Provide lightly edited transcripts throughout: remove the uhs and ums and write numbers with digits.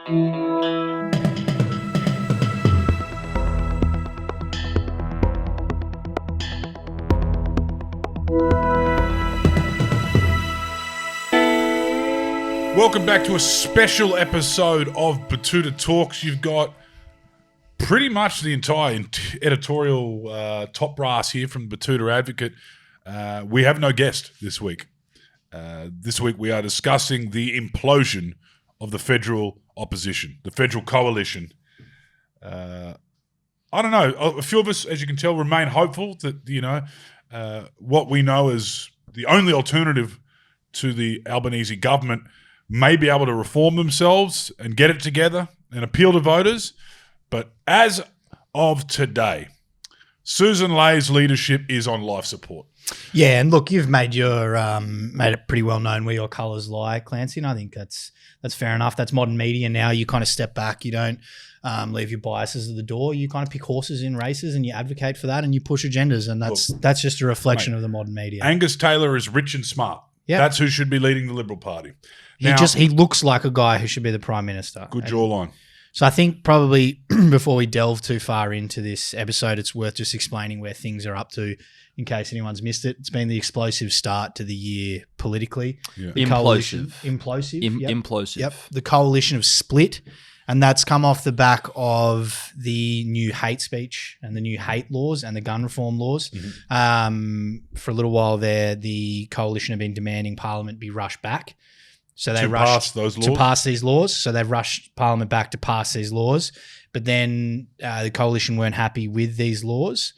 Welcome back to a special episode of Betoota Talks. You've got pretty much the entire editorial top brass here from Betoota Advocate. We have no guest this week. This week we are discussing the implosion of the federal opposition, the federal coalition. I don't know. A few of us, as you can tell, remain hopeful that, what we know as the only alternative to the Albanese government may be able to reform themselves and get it together and appeal to voters. But as of today, Susan Lay's leadership is on life support. Yeah, and look, you've made it pretty well known where your colours lie, Clancy, and I think that's fair enough. That's modern media now. You kind of step back. You don't leave your biases at the door. You kind of pick horses in races and you advocate for that and you push agendas, and that's just a reflection of the modern media. Angus Taylor is rich and smart. Yep. That's who should be leading the Liberal Party. He looks like a guy who should be the Prime Minister. Good jawline. So I think probably before we delve too far into this episode, it's worth just explaining where things are up to in case anyone's missed it. It's been the explosive start to the year politically. Yeah. Implosive. Implosive. Yep. The coalition have split, and that's come off the back of the new hate speech and the new hate laws and the gun reform laws. Mm-hmm. For a little while there, the coalition have been demanding Parliament be rushed back. So they rushed to pass these laws. So they've rushed Parliament back to pass these laws. But then the coalition weren't happy with these laws.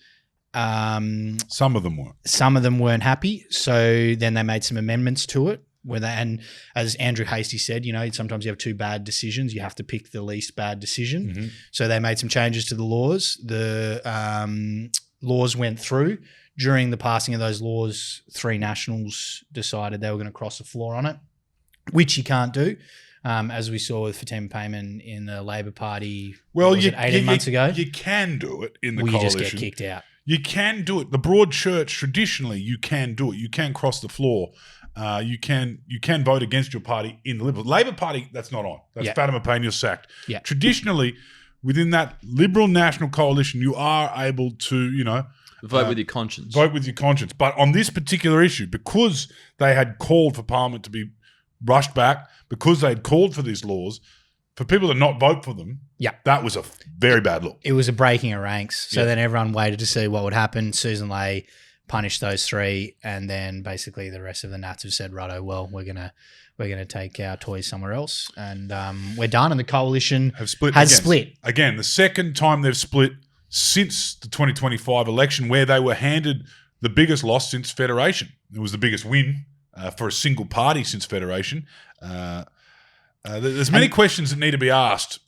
Some of them weren't. Some of them weren't happy. So then they made some amendments to it. And as Andrew Hastie said, sometimes you have two bad decisions. You have to pick the least bad decision. Mm-hmm. So they made some changes to the laws. The laws went through. During the passing of those laws, three nationals decided they were going to cross the floor on it, which you can't do, as we saw with Fatima Payman in the Labor Party 18 months ago. You can do it in the coalition. You just get kicked out. You can do it. The broad church, traditionally, you can do it. You can cross the floor. You can vote against your party in the Liberal. Labor Party, that's not on. That's Fatima Payne, you're sacked. Yeah. Traditionally, within that Liberal National Coalition, you are able to, vote with your conscience. Vote with your conscience. But on this particular issue, because they had called for Parliament to be rushed back, because they had called for these laws, for people to not vote for them, that was a very bad look. It was a breaking of ranks. So then everyone waited to see what would happen. Susan Lay punished those three, and then basically the rest of the Nats have said, righto, well, we're gonna take our toys somewhere else, and we're done. And the coalition has split. Again, the second time they've split since the 2025 election, where they were handed the biggest loss since Federation. It was the biggest win for a single party since Federation. There's many questions that need to be asked.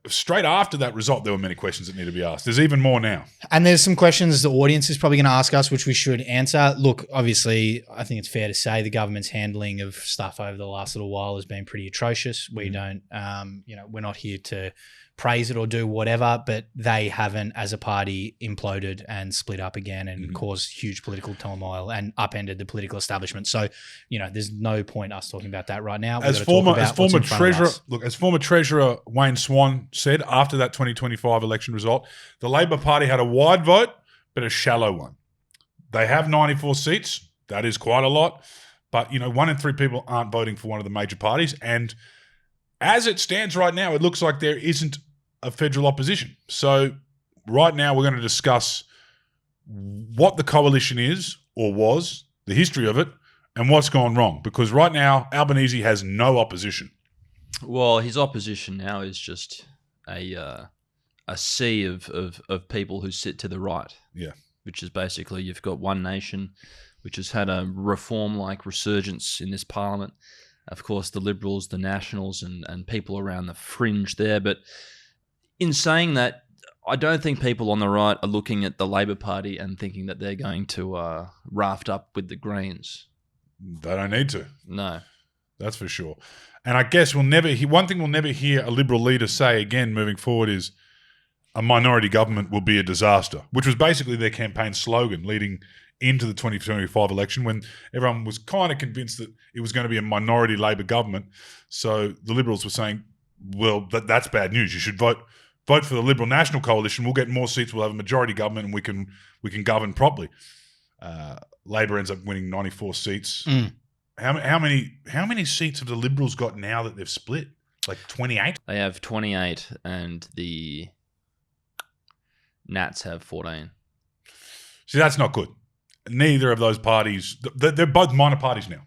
Straight after that result, there were many questions that need to be asked. There's even more now. And there's some questions the audience is probably going to ask us, which we should answer. Look, obviously, I think it's fair to say the government's handling of stuff over the last little while has been pretty atrocious. We don't, we're not here to praise it or do whatever, but they haven't, as a party, imploded and split up again and caused huge political turmoil and upended the political establishment. So, there's no point us talking about that right now. As former Treasurer Wayne Swan said after that 2025 election result, the Labor Party had a wide vote, but a shallow one. They have 94 seats. That is quite a lot. But, 1 in 3 people aren't voting for one of the major parties. And as it stands right now, it looks like there isn't a federal opposition. So right now we're going to discuss what the coalition is or was, the history of it, and what's gone wrong. Because right now, Albanese has no opposition. Well, his opposition now is just a sea of people who sit to the right. Yeah. Which is basically you've got One Nation, which has had a reform-like resurgence in this parliament. Of course, the Liberals, the Nationals, and people around the fringe there. But in saying that, I don't think people on the right are looking at the Labor Party and thinking that they're going to raft up with the Greens. They don't need to. No. That's for sure. And I guess one thing we'll never hear a Liberal leader say again moving forward is a minority government will be a disaster, which was basically their campaign slogan leading into the 2025 election, when everyone was kind of convinced that it was going to be a minority Labor government. So the Liberals were saying, well, that's bad news. You should vote for the Liberal National Coalition. We'll get more seats. We'll have a majority government, and we can govern properly. Labor ends up winning 94 seats. How many seats have the Liberals got now that they've split? Like 28? They have 28, and the Nats have 14. See, that's not good. Neither of those parties, they're both minor parties now.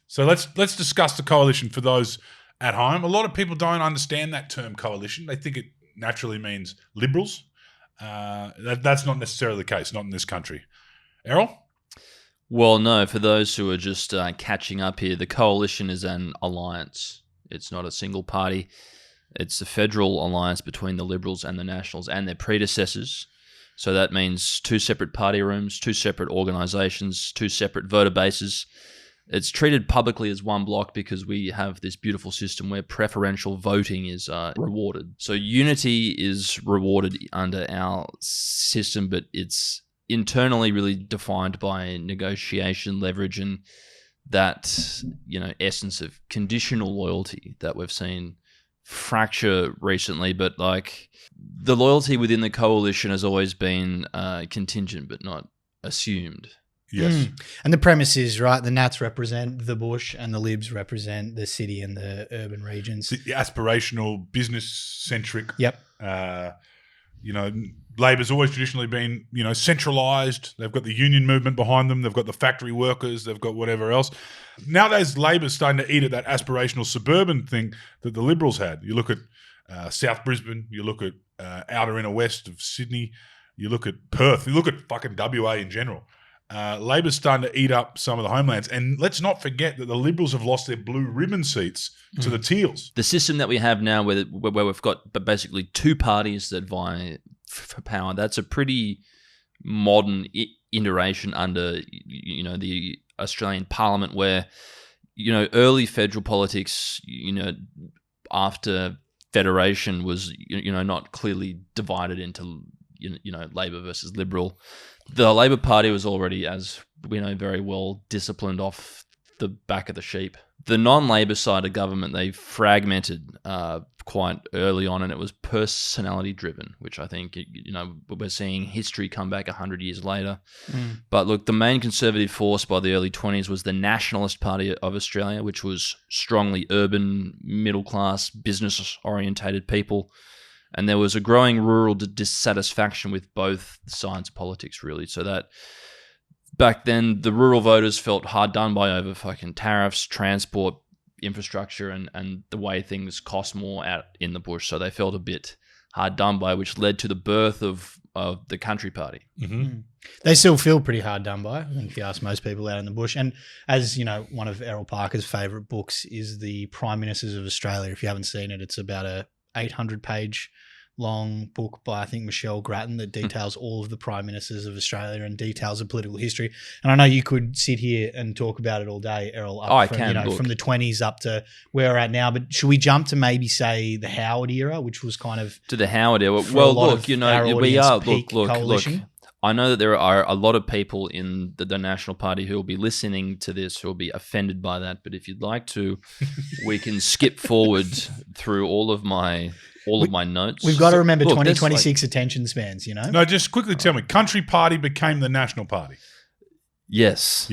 So let's discuss the coalition for those at home. A lot of people don't understand that term coalition. They think it naturally means Liberals. That's not necessarily the case, not in this country. Errol? Well, no, for those who are just catching up here, the coalition is an alliance. It's not a single party. It's a federal alliance between the Liberals and the Nationals and their predecessors. So that means 2 separate party rooms, 2 separate organisations, 2 separate voter bases. It's treated publicly as one block because we have this beautiful system where preferential voting is rewarded. So unity is rewarded under our system, but it's internally really defined by negotiation, leverage, and that, essence of conditional loyalty that we've seen fracture recently. But like, the loyalty within the coalition has always been contingent but not assumed. Yes. And the premise is, right, the Nats represent the bush and the Libs represent the city and the urban regions. The aspirational, business-centric. Yep. Labor's always traditionally been, centralised. They've got the union movement behind them. They've got the factory workers. They've got whatever else. Nowadays, Labor's starting to eat at that aspirational suburban thing that the Liberals had. You look at South Brisbane. You look at outer inner west of Sydney. You look at Perth. You look at fucking WA in general. Labor's starting to eat up some of the homelands. And let's not forget that the Liberals have lost their blue ribbon seats to the Teals. The system that we have now where we've got basically 2 parties that vie for power, that's a pretty modern iteration under, the Australian Parliament where, early federal politics, after federation was, not clearly divided into, Labor versus Liberal. The Labor Party was already, as we know very well, disciplined off the back of the sheep. The non-Labor side of government, they fragmented quite early on, and it was personality-driven, which I think, we're seeing history come back 100 years later. But look, the main conservative force by the early 20s was the Nationalist Party of Australia, which was strongly urban, middle-class, business-orientated people. And there was a growing rural dissatisfaction with both sides of politics, really. So that back then, the rural voters felt hard done by over fucking tariffs, transport, infrastructure, and the way things cost more out in the bush. So they felt a bit hard done by, which led to the birth of the Country Party. They still feel pretty hard done by, I think, if you ask most people out in the bush. And as, one of Errol Parker's favourite books is The Prime Ministers of Australia. If you haven't seen it, it's about a 800-page long book by, I think, Michelle Grattan that details all of the Prime Ministers of Australia and details of political history. And I know you could sit here and talk about it all day, Errol, from the 20s up to where we're at now. But should we jump to maybe, say, the Howard era, which was kind of... To the Howard era. Well, look, we are... Look. I know that there are a lot of people in the National Party who will be listening to this who will be offended by that. But if you'd like to, we can skip forward through all of my notes. We've got to remember 2026 attention spans, No, just quickly tell me, Country Party became the National Party. Yes.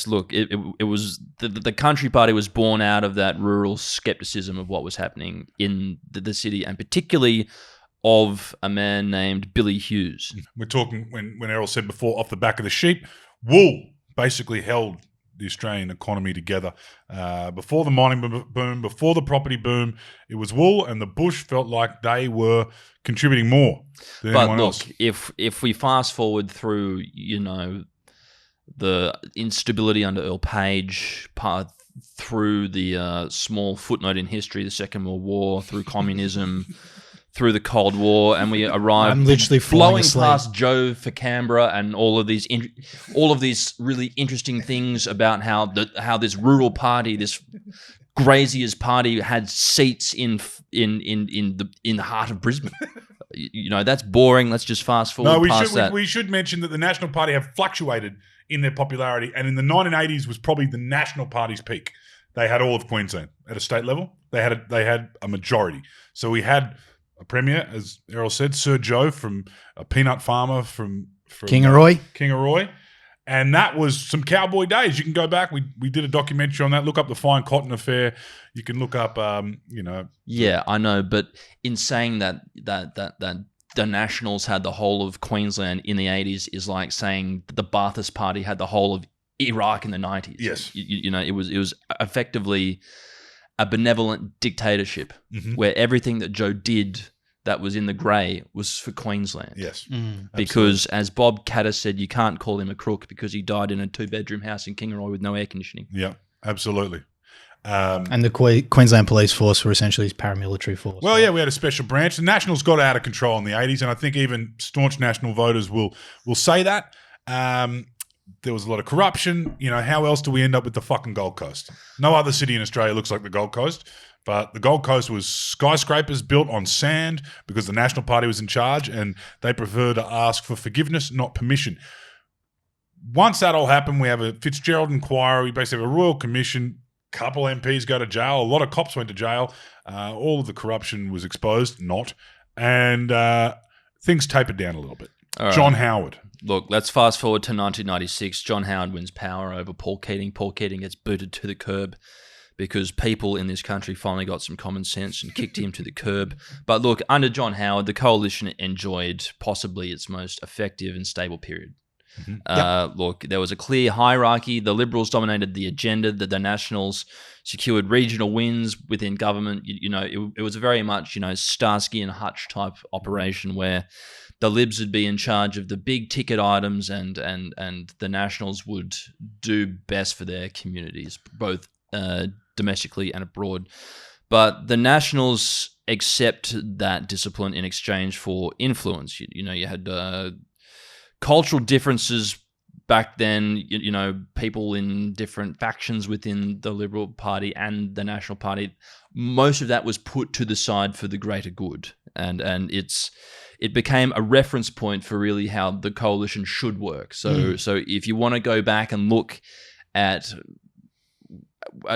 Look, it was the Country Party was born out of that rural skepticism of what was happening in the city, and particularly of a man named Billy Hughes. We're talking, when Errol said before, off the back of the sheep, wool basically held the Australian economy together. Before the mining boom, before the property boom, it was wool, and the bush felt like they were contributing more than anyone else. But look, if we fast forward through, the instability under Earl Page, through the small footnote in history, the Second World War, through communism, through the Cold War, and we arrived. I'm literally blowing past Joe for Canberra and all of these really interesting things about how this rural party, this Grazier's party, had seats in the heart of Brisbane. That's boring. Let's just fast forward past that. We should mention that the National Party have fluctuated in their popularity, and in the 1980s was probably the National Party's peak. they had all of Queensland at a state level. They had a majority. So we had a premier, as Errol said, Sir Joe, from a peanut farmer from Kingaroy. And that was some cowboy days. You can go back. We did a documentary on that. Look up the Fine Cotton Affair. You can look up, Yeah, I know. But in saying that the Nationals had the whole of Queensland in the 80s is like saying the Ba'athist Party had the whole of Iraq in the 90s. Yes. It was effectively a benevolent dictatorship where everything that Joe did that was in the grey was for Queensland. Yes. Because as Bob Catter said, you can't call him a crook because he died in a 2-bedroom house in Kingaroy with no air conditioning. Yeah, absolutely. And the Queensland Police Force were essentially his paramilitary force. Well, yeah, we had a special branch. The Nationals got out of control in the 80s, and I think even staunch National voters will say that. There was a lot of corruption. How else do we end up with the fucking Gold Coast? No other city in Australia looks like the Gold Coast, but the Gold Coast was skyscrapers built on sand because the National Party was in charge, and they prefer to ask for forgiveness, not permission. Once that all happened, we have a Fitzgerald inquiry. We basically have a royal commission. Couple MPs go to jail. A lot of cops went to jail. All of the corruption was exposed, and things tapered down a little bit. Right. John Howard. Look, let's fast forward to 1996. John Howard wins power over Paul Keating. Paul Keating gets booted to the curb because people in this country finally got some common sense and kicked him to the curb. But look, under John Howard, the coalition enjoyed possibly its most effective and stable period. Look, there was a clear hierarchy. The Liberals dominated the agenda. The Nationals secured regional wins within government. It was very much, Starsky and Hutch type operation where the Libs would be in charge of the big ticket items and the Nationals would do best for their communities, both domestically and abroad. But the Nationals accept that discipline in exchange for influence. You had cultural differences back then, people in different factions within the Liberal Party and the National Party, most of that was put to the side for the greater good. And it became a reference point for really how the coalition should work. So if you want to go back and look at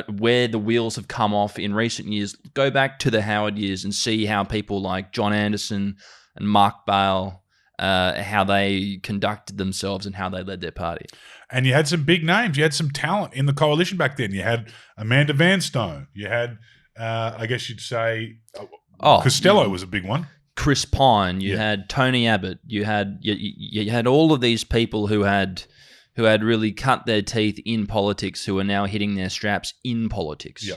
where the wheels have come off in recent years, go back to the Howard years and see how people like John Anderson and Mark Bale, how they conducted themselves and how they led their party. And you had some big names. You had some talent in the coalition back then. You had Amanda Vanstone. You had, I guess you'd say, Costello was a big one. Chris Pine. You had Tony Abbott. You had all of these people who had really cut their teeth in politics, who are now hitting their straps in politics. Yeah.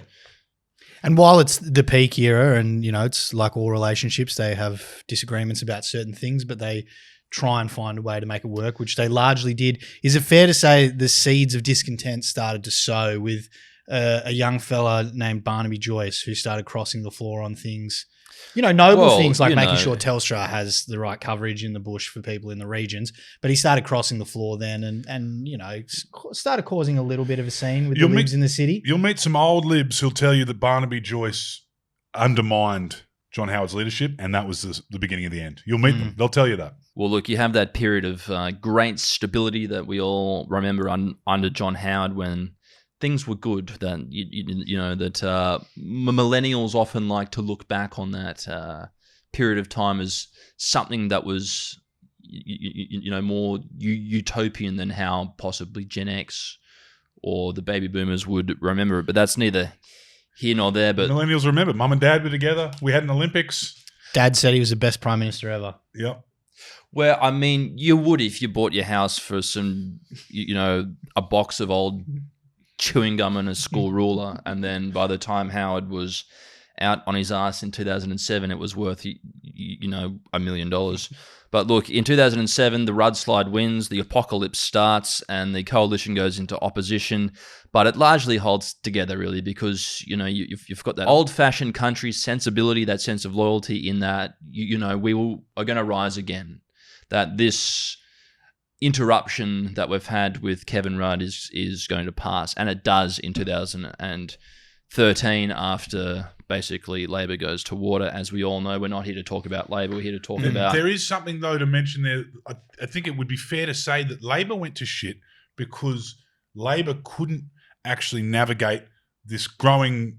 And while it's the peak era and, it's like all relationships, they have disagreements about certain things, but they try and find a way to make it work, which they largely did. Is it fair to say the seeds of discontent started to sow with a young fella named Barnaby Joyce who started crossing the floor on things, noble things like making sure Telstra has the right coverage in the bush for people in the regions, but he started crossing the floor then and started causing a little bit of a scene with the Libs in the city. You'll meet some old Libs who'll tell you that Barnaby Joyce undermined John Howard's leadership, and that was the beginning of the end. You'll meet them. They'll tell you that. Well, look, you have that period of great stability that we all remember under John Howard when things were good. That that millennials often like to look back on that period of time as something that was more utopian than how possibly Gen X or the baby boomers would remember it. But that's neither here nor there. But millennials remember. Mum and Dad were together. We had an Olympics. Dad said he was the best prime minister ever. Yep. Well, I mean, you would if you bought your house for some, a box of old chewing gum and a school ruler, and then by the time Howard was out on his ass in 2007, it was worth $1 million. But look, in 2007, the Rudslide wins, the apocalypse starts, and the coalition goes into opposition. But it largely holds together, really, because you've got that old-fashioned country sensibility, that sense of loyalty in that we are going to rise again. That this interruption that we've had with Kevin Rudd is going to pass, and it does in 2013 after basically Labor goes to water. As we all know, we're not here to talk about Labor, we're here to talk about... There is something, though, to mention there. I think it would be fair to say that Labor went to shit because Labor couldn't actually navigate this growing,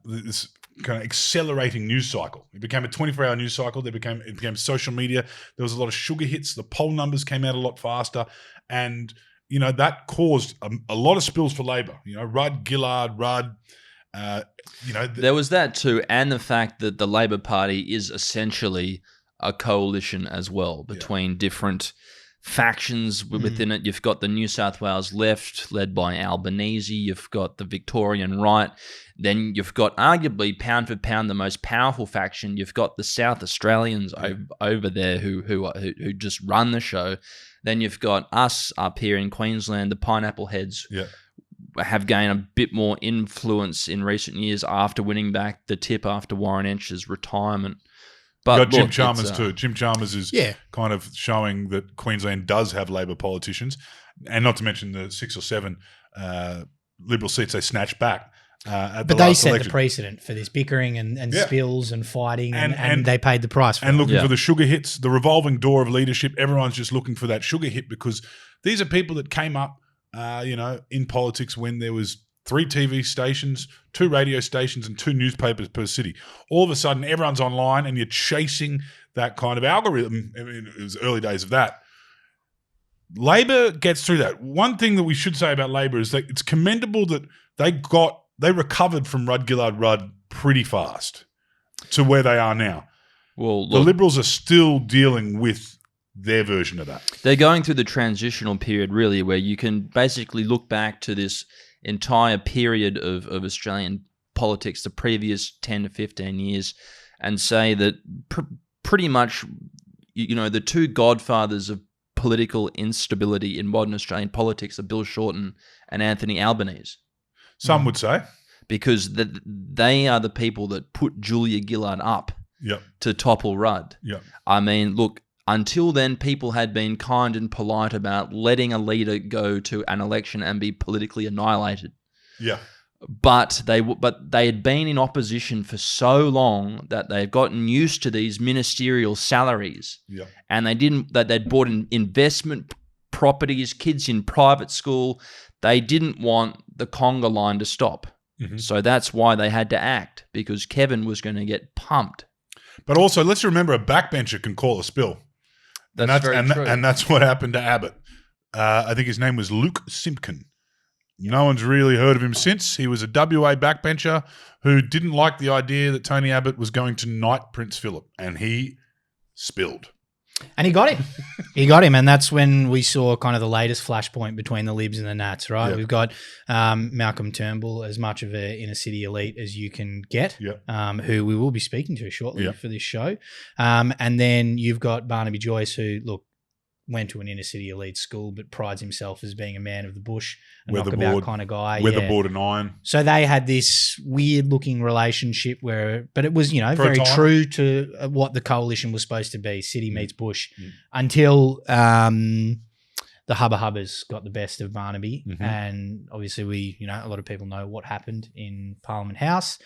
this kind of accelerating news cycle. It became a 24-hour news cycle. It became social media. There was a lot of sugar hits. The poll numbers came out a lot faster, and that caused a lot of spills for Labor. Rudd, Gillard, Rudd. There was that too, and the fact that the Labor Party is essentially a coalition as well between different factions within it. You've got the New South Wales left, led by Albanese. You've got the Victorian right. Then you've got arguably pound for pound the most powerful faction. You've got the South Australians over there who just run the show. Then you've got us up here in Queensland, the Pineapple Heads. Yeah. Have gained a bit more influence in recent years after winning back the tip after Warren Entsch's retirement. But got Jim Chalmers too. Jim Chalmers is kind of showing that Queensland does have Labor politicians, and not to mention the 6 or 7 Liberal seats they snatched back. But they set the precedent for this bickering and spills and fighting, and they paid the price for it. And looking for the sugar hits, the revolving door of leadership. Everyone's just looking for that sugar hit because these are people that came up, in politics when there was 3 TV stations, 2 radio stations, and 2 newspapers per city. All of a sudden, everyone's online, and you're chasing that kind of algorithm. I mean, it was early days of that. Labor gets through that. One thing that we should say about Labor is that it's commendable that they recovered from Rudd Gillard Rudd pretty fast to where they are now. Well, the Liberals are still dealing with their version of that. They're going through the transitional period, really, where you can basically look back to this entire period of Australian politics, the previous 10 to 15 years, and say that pretty much, the 2 godfathers of political instability in modern Australian politics are Bill Shorten and Anthony Albanese. Some would say. Because they are the people that put Julia Gillard up to topple Rudd. Yep. I mean, look, until then, people had been kind and polite about letting a leader go to an election and be politically annihilated. Yeah. But they had been in opposition for so long that they've gotten used to these ministerial salaries. Yeah. And they'd bought in investment properties, kids in private school. They didn't want the conga line to stop. Mm-hmm. So that's why they had to act, because Kevin was going to get pumped. But also, let's remember, a backbencher can call a spill. That's very true. And that's what happened to Abbott. I think his name was Luke Simpkin. No one's really heard of him since. He was a WA backbencher who didn't like the idea that Tony Abbott was going to knight Prince Philip, and he spilled. And he got him. He got him, and that's when we saw kind of the latest flashpoint between the Libs and the Nats, right? Yep. We've got Malcolm Turnbull, as much of an inner-city elite as you can get, who we will be speaking to shortly for this show. And then you've got Barnaby Joyce, who, look, went to an inner-city elite school but prides himself as being a man of the bush, a knockabout kind of guy. Weatherboard and iron. So they had this weird-looking relationship but it was, very true to what the coalition was supposed to be, city meets bush, until the Hubba Hubbas got the best of Barnaby. Mm-hmm. And obviously a lot of people know what happened in Parliament House,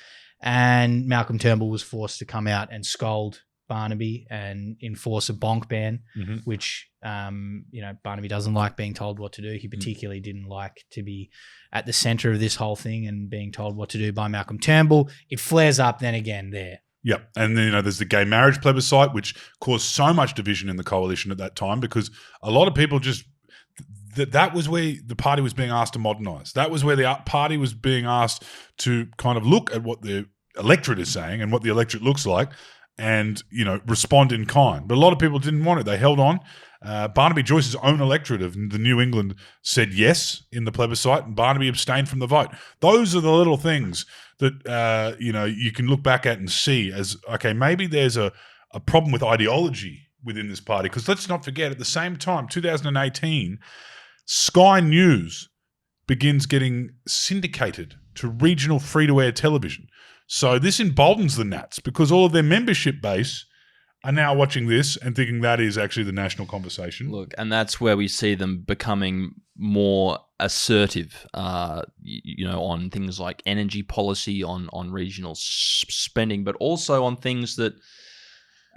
and Malcolm Turnbull was forced to come out and scold Barnaby and enforce a bonk ban, which, Barnaby doesn't like being told what to do. He particularly didn't like to be at the center of this whole thing and being told what to do by Malcolm Turnbull. It flares up then again there. Yep. And then, there's the gay marriage plebiscite, which caused so much division in the coalition at that time, because a lot of people just that was where the party was being asked to modernise. That was where the party was being asked to kind of look at what the electorate is saying and what the electorate looks like, and, respond in kind. But a lot of people didn't want it. They held on. Barnaby Joyce's own electorate of the New England said yes in the plebiscite, and Barnaby abstained from the vote. Those are the little things that, you can look back at and see as, okay, maybe there's a problem with ideology within this party. Because let's not forget, at the same time, 2018, Sky News begins getting syndicated to regional free-to-air television. So this emboldens the Nats, because all of their membership base are now watching this and thinking that is actually the national conversation. Look, and that's where we see them becoming more assertive, on things like energy policy, on regional spending, but also on things that,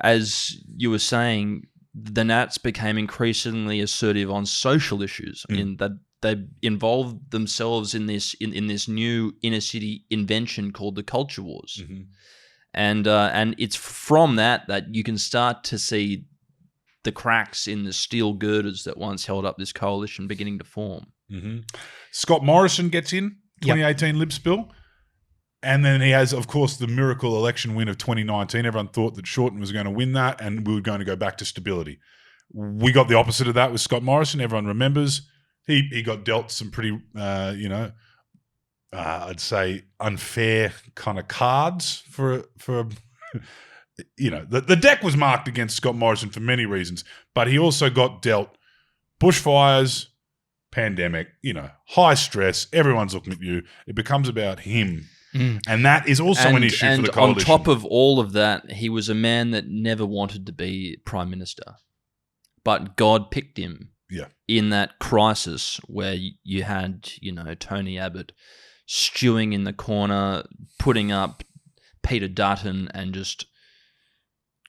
as you were saying, the Nats became increasingly assertive on social issues, in that they involved themselves in this new inner city invention called the culture wars, and it's from that you can start to see the cracks in the steel girders that once held up this coalition beginning to form. Scott Morrison gets in 2018 Lib spill. And then he has, of course, the miracle election win of 2019. Everyone thought that Shorten was going to win that and we were going to go back to stability. We got the opposite of that with Scott Morrison. Everyone remembers he got dealt some pretty, I'd say unfair kind of cards for the deck was marked against Scott Morrison for many reasons, but he also got dealt bushfires, pandemic, high stress, everyone's looking at you. It becomes about him. And that is also an issue for the coalition. On top of all of that, he was a man that never wanted to be Prime Minister. But God picked him in that crisis where you had, Tony Abbott stewing in the corner, putting up Peter Dutton and just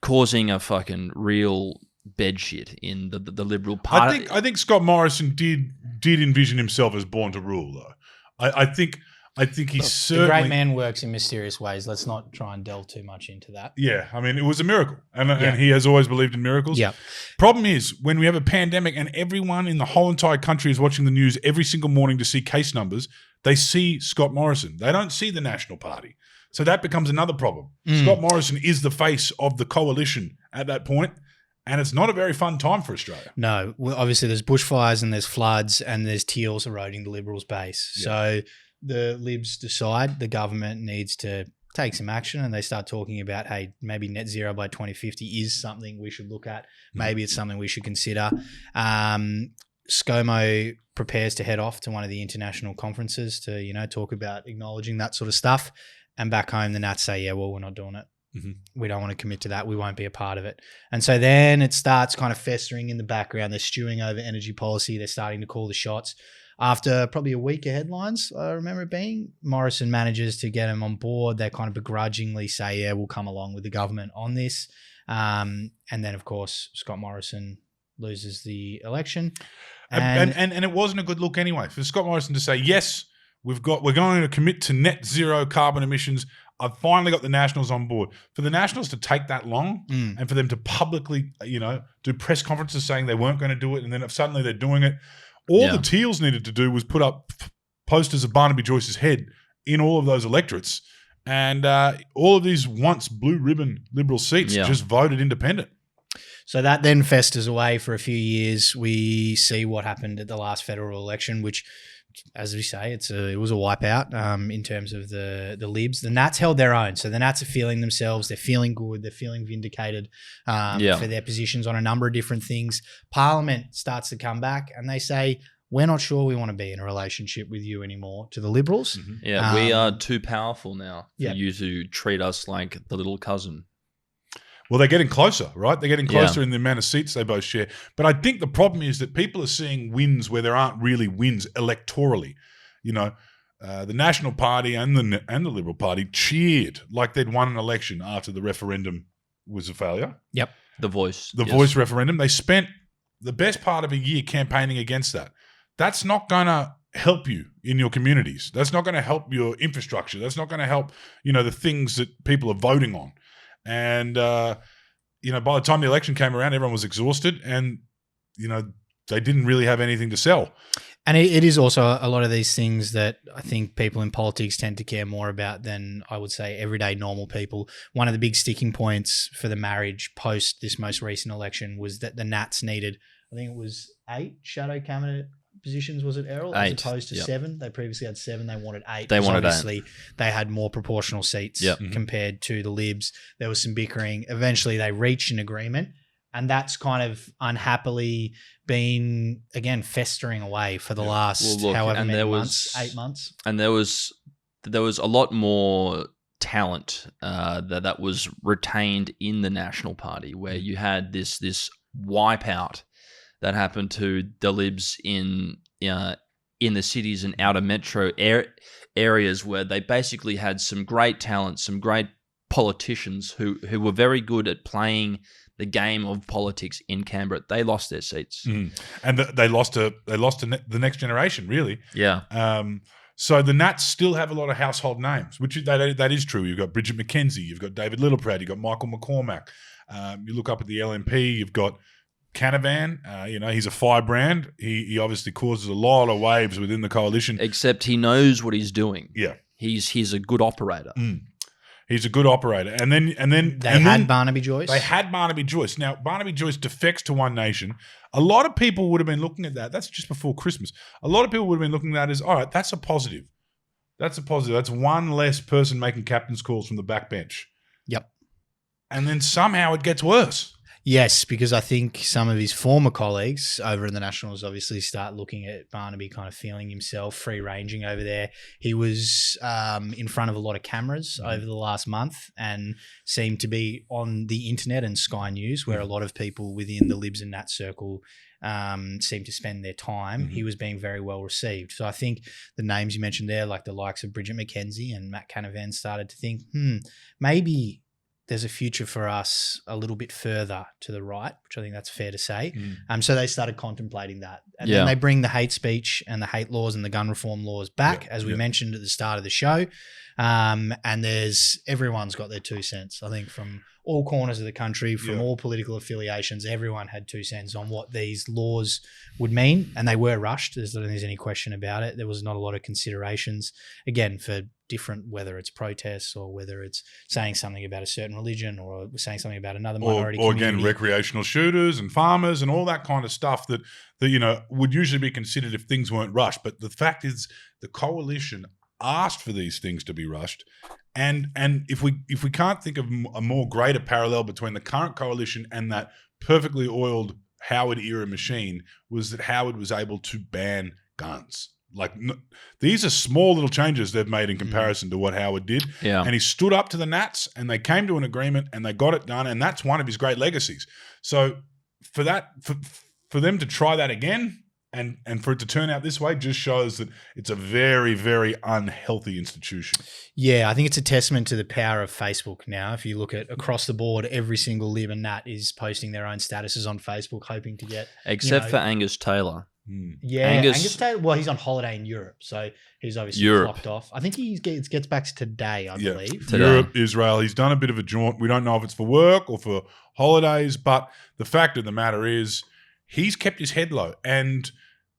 causing a fucking real bedshit in the Liberal Party. I think Scott Morrison did envision himself as born to rule, though. I think he's certainly... The great man works in mysterious ways. Let's not try and delve too much into that. Yeah, I mean, it was a miracle. And he has always believed in miracles. Yeah. Problem is, when we have a pandemic and everyone in the whole entire country is watching the news every single morning to see case numbers, they see Scott Morrison. They don't see the National Party. So that becomes another problem. Scott Morrison is the face of the coalition at that point, and it's not a very fun time for Australia. No. Well, obviously, there's bushfires and there's floods and there's teals eroding the Liberals' base. Yeah. So the Libs decide the government needs to take some action and they start talking about, hey, maybe net zero by 2050 is something we should look at. Maybe it's something we should consider. ScoMo prepares to head off to one of the international conferences to, talk about acknowledging that sort of stuff. And back home, the Nats say, yeah, well, we're not doing it. We don't want to commit to that. We won't be a part of it. And so then it starts kind of festering in the background. They're stewing over energy policy. They're starting to call the shots. After probably a week of headlines, I remember it being, Morrison manages to get him on board. They kind of begrudgingly say, yeah, we'll come along with the government on this. And then, of course, Scott Morrison loses the election. And it wasn't a good look anyway. For Scott Morrison to say, yes, we're going to commit to net zero carbon emissions. I've finally got the Nationals on board. For the Nationals to take that long and for them to publicly, do press conferences saying they weren't going to do it and then if suddenly they're doing it, all the Teals needed to do was put up posters of Barnaby Joyce's head in all of those electorates. And all of these once blue ribbon Liberal seats just voted independent. So that then festers away for a few years. We see what happened at the last federal election, which, as we say, it was a wipeout in terms of the Libs. The Nats held their own. So the Nats are feeling themselves. They're feeling good. They're feeling vindicated for their positions on a number of different things. Parliament starts to come back and they say, we're not sure we want to be in a relationship with you anymore, to the Liberals. Yeah, we are too powerful now for you to treat us like the little cousin. Well, they're getting closer, right? They're getting closer in the amount of seats they both share. But I think the problem is that people are seeing wins where there aren't really wins electorally. The National Party and the Liberal Party cheered like they'd won an election after the referendum was a failure. Yep. The Voice. The Voice referendum. They spent the best part of a year campaigning against that. That's not going to help you in your communities. That's not going to help your infrastructure. That's not going to help, the things that people are voting on. And, by the time the election came around, everyone was exhausted and, they didn't really have anything to sell. And it is also a lot of these things that I think people in politics tend to care more about than, I would say, everyday normal people. One of the big sticking points for the marriage post this most recent election was that the Nats needed, I think it was 8 shadow cabinet positions, was it, Errol? 8, as opposed to 7. They previously had 7. They wanted 8. They wanted 8. Obviously, they had more proportional seats compared to the Libs. There was some bickering. Eventually, they reached an agreement, and that's kind of unhappily been, again, festering away for the last however many months, 8 months. And there was a lot more talent that was retained in the National Party, where you had this wipeout that happened to the Libs in the cities and outer metro areas, where they basically had some great talent, some great politicians who were very good at playing the game of politics in Canberra. They lost their seats. And they lost to the next generation, really. Yeah. So the Nats still have a lot of household names, which that is true. You've got Bridget McKenzie, you've got David Littleproud, you've got Michael McCormack. You look up at the LNP, you've got Canavan. He's a firebrand. He obviously causes a lot of waves within the coalition. Except he knows what he's doing. Yeah, he's a good operator. He's a good operator. And then they had Barnaby Joyce. They had Barnaby Joyce. Now, Barnaby Joyce defects to One Nation. A lot of people would have been looking at that. That's just before Christmas. A lot of people would have been looking at that as, all right, that's a positive. That's a positive. That's one less person making captain's calls from the backbench. Yep. And then somehow it gets worse. Yes, because I think some of his former colleagues over in the Nationals obviously start looking at Barnaby kind of feeling himself free-ranging over there. He was in front of a lot of cameras over the last month and seemed to be on the internet and Sky News, where a lot of people within the Libs and Nats circle seem to spend their time. He was being very well received. So I think the names you mentioned there, like the likes of Bridget McKenzie and Matt Canavan, started to think, maybe there's a future for us a little bit further to the right, which I think that's fair to say. So they started contemplating that. And then they bring the hate speech and the hate laws and the gun reform laws back, as we mentioned at the start of the show. And everyone's got their 2 cents, I think, from all corners of the country, from all political affiliations. Everyone had 2 cents on what these laws would mean, and they were rushed. I don't think there's any question about it. There was not a lot of considerations, again, for different, whether it's protests or whether it's saying something about a certain religion or saying something about another minority or community. again, recreational shooters and farmers and all that kind of stuff that would usually be considered if things weren't rushed. But the fact is, the coalition asked for these things to be rushed. And if we can't think of a more greater parallel between the current coalition and that perfectly oiled Howard era machine, was that Howard was able to ban guns. These are small little changes they've made in comparison to what Howard did. Yeah. And he stood up to the Nats and they came to an agreement and they got it done. And that's one of his great legacies. So for them to try that again and for it to turn out this way just shows that it's a very, very unhealthy institution. Yeah, I think it's a testament to the power of Facebook now. If you look at across the board, every single Lib and Nat is posting their own statuses on Facebook, hoping to get... Except for Angus Taylor. Yeah, Angus Taylor, well, he's on holiday in Europe, so he's obviously flopped off. I think he gets back to today, I believe. Today. Europe, Israel. He's done a bit of a jaunt. We don't know if it's for work or for holidays, but the fact of the matter is he's kept his head low, and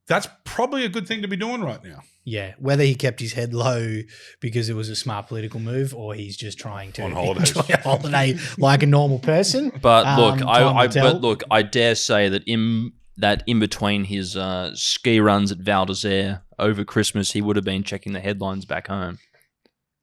that's probably a good thing to be doing right now. Yeah, whether he kept his head low because it was a smart political move or he's just trying to enjoy a holiday like a normal person. But look, I dare say that in between his ski runs at Val d'Isere over Christmas, he would have been checking the headlines back home.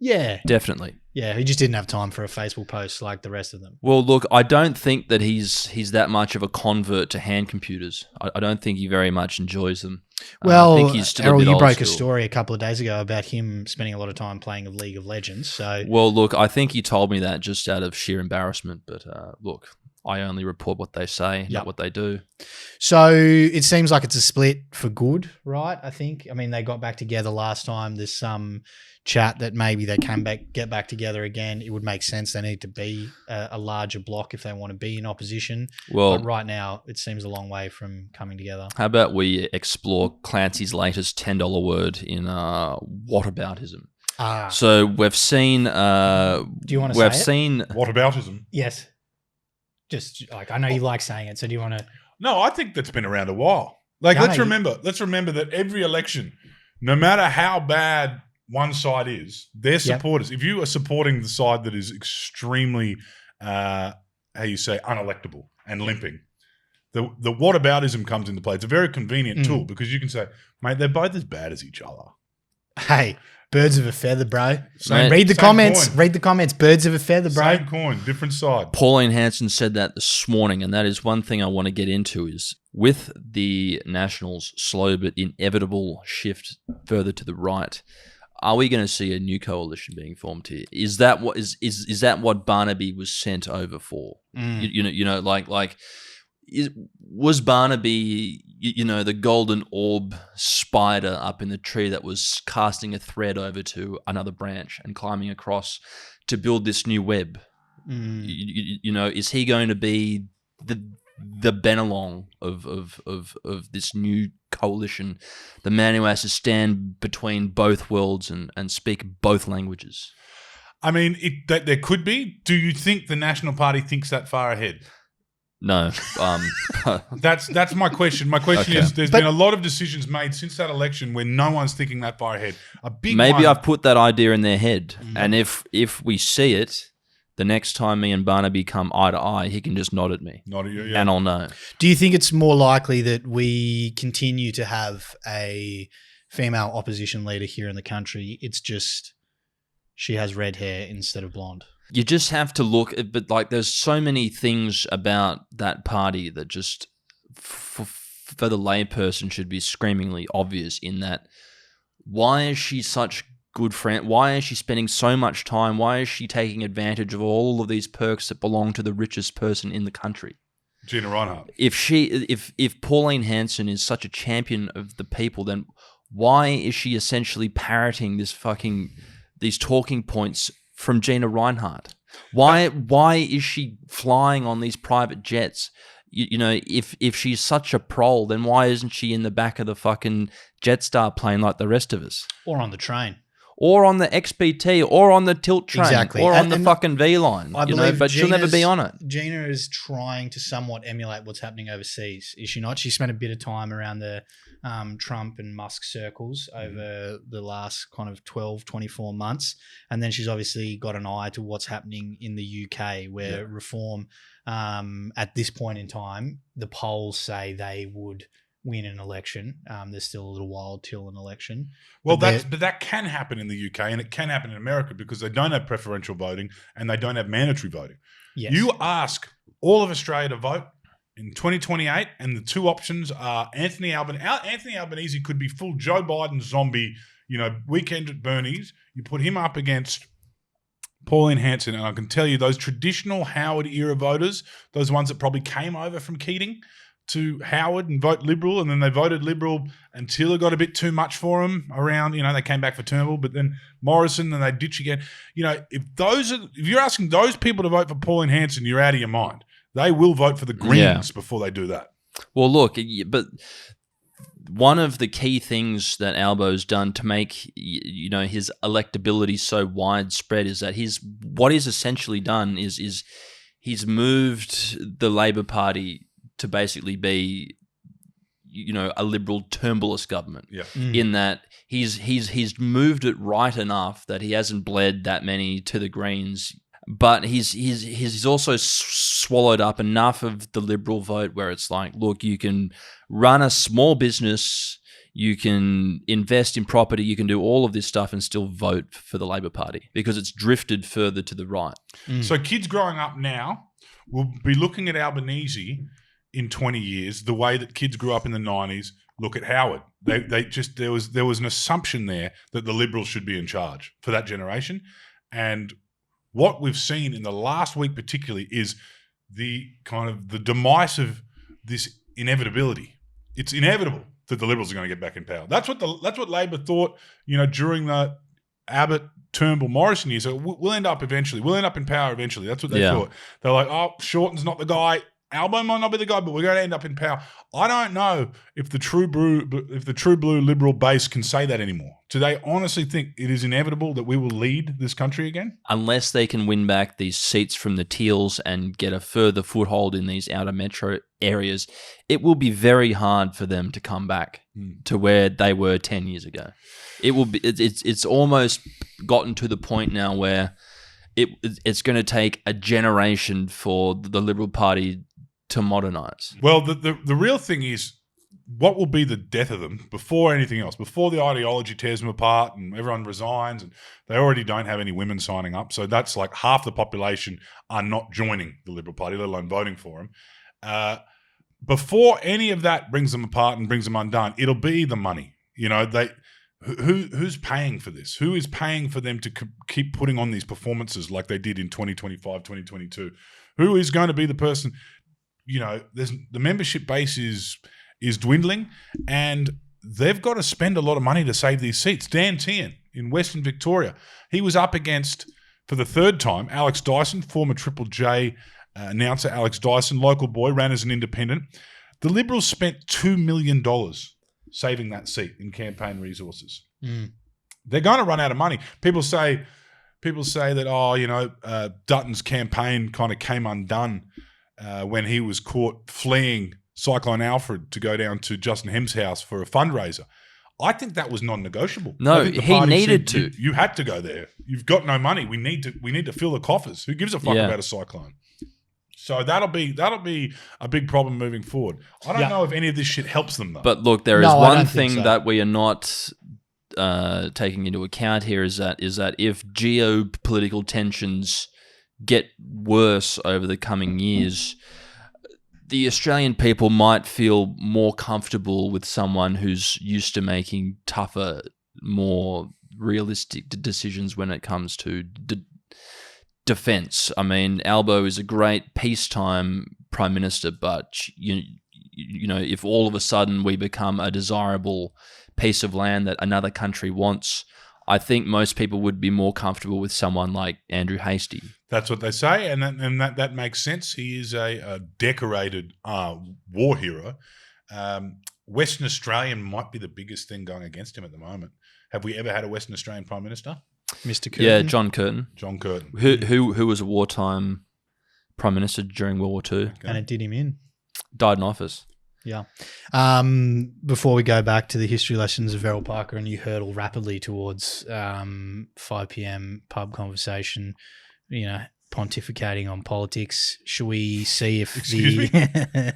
Yeah. Definitely. Yeah, he just didn't have time for a Facebook post like the rest of them. Well, look, I don't think that he's that much of a convert to hand computers. I don't think he very much enjoys them. Well, I think he's still Errol, a bit you old broke school. a story a couple of days ago about him spending a lot of time playing of League of Legends. So, well, look, I think he told me that just out of sheer embarrassment. But look, I only report what they say, not what they do. So it seems like it's a split for good, right? I think. I mean, they got back together last time. There's some chat that maybe they can get back together again. It would make sense. They need to be a larger block if they want to be in opposition. Well, but right now, it seems a long way from coming together. How about we explore Clancy's latest $10 word in whataboutism? So we've seen. Do you want to say it? We've seen Whataboutism. Yes. Just like I know you like saying it, so do you want to? No, I think that's been around a while. Let's remember that every election, no matter how bad one side is, their supporters. If you are supporting the side that is extremely, unelectable and limping, the whataboutism comes into play. It's a very convenient tool because you can say, mate, they're both as bad as each other. Hey, birds of a feather, bro. Mate, read the comments. Coin. Read the comments. Birds of a feather, bro. Same coin, different side. Pauline Hanson said that this morning, and that is one thing I want to get into is with the Nationals' slow but inevitable shift further to the right, are we going to see a new coalition being formed here? Is that what is that what Barnaby was sent over for? Was Barnaby, the golden orb spider up in the tree that was casting a thread over to another branch and climbing across to build this new web? Is he going to be the Benelong of this new coalition, the man who has to stand between both worlds and speak both languages. I mean, that there could be. Do you think the National Party thinks that far ahead? No. That's my question. My question Okay. is: there's been a lot of decisions made since that election where no one's thinking that far ahead. A big Maybe one, I've put that idea in their head, and if we see it, the next time me and Barnaby come eye to eye, he can just nod at me, not yeah. and I'll know. Do you think it's more likely that we continue to have a female opposition leader here in the country? It's just she has red hair instead of blonde. You just have to look, but like there's so many things about that party that just for the layperson should be screamingly obvious in that. Why is she such good friend? Why is she spending so much time? Why is she taking advantage of all of these perks that belong to the richest person in the country? Gina Reinhardt. If Pauline Hanson is such a champion of the people, then why is she essentially parroting these talking points from Gina Reinhardt? Why is she flying on these private jets? You know, if she's such a prole, then why isn't she in the back of the fucking Jetstar plane like the rest of us? Or on the train. Or on the XBT, or on the tilt train, Exactly. or on the And fucking V-line, I believe but she'll never be on it. Gina is trying to somewhat emulate what's happening overseas, is she not? She spent a bit of time around the Trump and Musk circles over the last kind of 12, 24 months. And then she's obviously got an eye to what's happening in the UK, where reform, at this point in time, the polls say they would win an election. There's still a little while till an election. Well, but that can happen in the UK and it can happen in America because they don't have preferential voting and they don't have mandatory voting. Yes. You ask all of Australia to vote in 2028 and the two options are Anthony Albanese. Anthony Albanese could be full Joe Biden zombie, weekend at Bernie's. You put him up against Pauline Hanson, and I can tell you those traditional Howard era voters, those ones that probably came over from Keating to Howard and vote Liberal, and then they voted Liberal until it got a bit too much for them around, they came back for Turnbull, but then Morrison, and they ditch again. If you're asking those people to vote for Pauline Hanson, you're out of your mind. They will vote for the Greens before they do that. Well, look, but one of the key things that Albo's done to make his electability so widespread is that what he's essentially done is he's moved the Labor Party to basically be, a liberal Turnbullist government. Yeah. In that he's moved it right enough that he hasn't bled that many to the Greens, but he's also swallowed up enough of the liberal vote where it's like, look, you can run a small business, you can invest in property, you can do all of this stuff and still vote for the Labor Party because it's drifted further to the right. So kids growing up now will be looking at Albanese in 20 years, the way that kids grew up in the 90s look at Howard. There was an assumption there that the Liberals should be in charge for that generation. And what we've seen in the last week particularly is the demise of this inevitability. It's inevitable that the Liberals are going to get back in power. That's what Labor thought, during the Abbott, Turnbull, Morrison years. So we'll end up eventually. We'll end up in power eventually. That's what they thought. They're like, Shorten's not the guy. Albo might not be the guy, but we're going to end up in power. I don't know if the true blue liberal base can say that anymore. Do they honestly think it is inevitable that we will lead this country again? Unless they can win back these seats from the Teals and get a further foothold in these outer metro areas, it will be very hard for them to come back to where they were 10 years ago. It will be. It's almost gotten to the point now where it's going to take a generation for the Liberal Party to modernise. Well, the real thing is, what will be the death of them before anything else, before the ideology tears them apart and everyone resigns, and they already don't have any women signing up. So that's like half the population are not joining the Liberal Party, let alone voting for them. Before any of that brings them apart and brings them undone, it'll be the money. Who's paying for this? Who is paying for them to keep putting on these performances like they did in 2025, 2022? Who is going to be the person? The membership base is dwindling, and they've got to spend a lot of money to save these seats. Dan Tehan in Western Victoria, he was up against, for the third time, Alex Dyson, former Triple J Announcer Alex Dyson, local boy, ran as an independent. The Liberals spent $2 million saving that seat in campaign resources. They're going to run out of money. People say that, Dutton's campaign kind of came undone when he was caught fleeing Cyclone Alfred to go down to Justin Hem's house for a fundraiser. I think that was non-negotiable. No, he needed to. You had to go there. You've got no money. We need to fill the coffers. Who gives a fuck about a cyclone? So that'll be a big problem moving forward. I don't know if any of this shit helps them though. But look, there is one thing that we are not taking into account here is that if geopolitical tensions get worse over the coming years, the Australian people might feel more comfortable with someone who's used to making tougher, more realistic decisions when it comes to defense. I mean, Albo is a great peacetime prime minister, but you know, if all of a sudden we become a desirable piece of land that another country wants, I think most people would be more comfortable with someone like Andrew Hastie. That's what they say, and that makes sense. He is a decorated war hero. Western Australian might be the biggest thing going against him at the moment. Have we ever had a Western Australian Prime Minister? Mr. Curtin? Yeah, John Curtin. John Curtin. Who was a wartime Prime Minister during World War II. Okay. And it did him in. Died in office. Yeah. Before we go back to the history lessons of Errol Parker and you hurtle rapidly towards 5 p.m. pub conversation, you know, pontificating on politics, should we see if the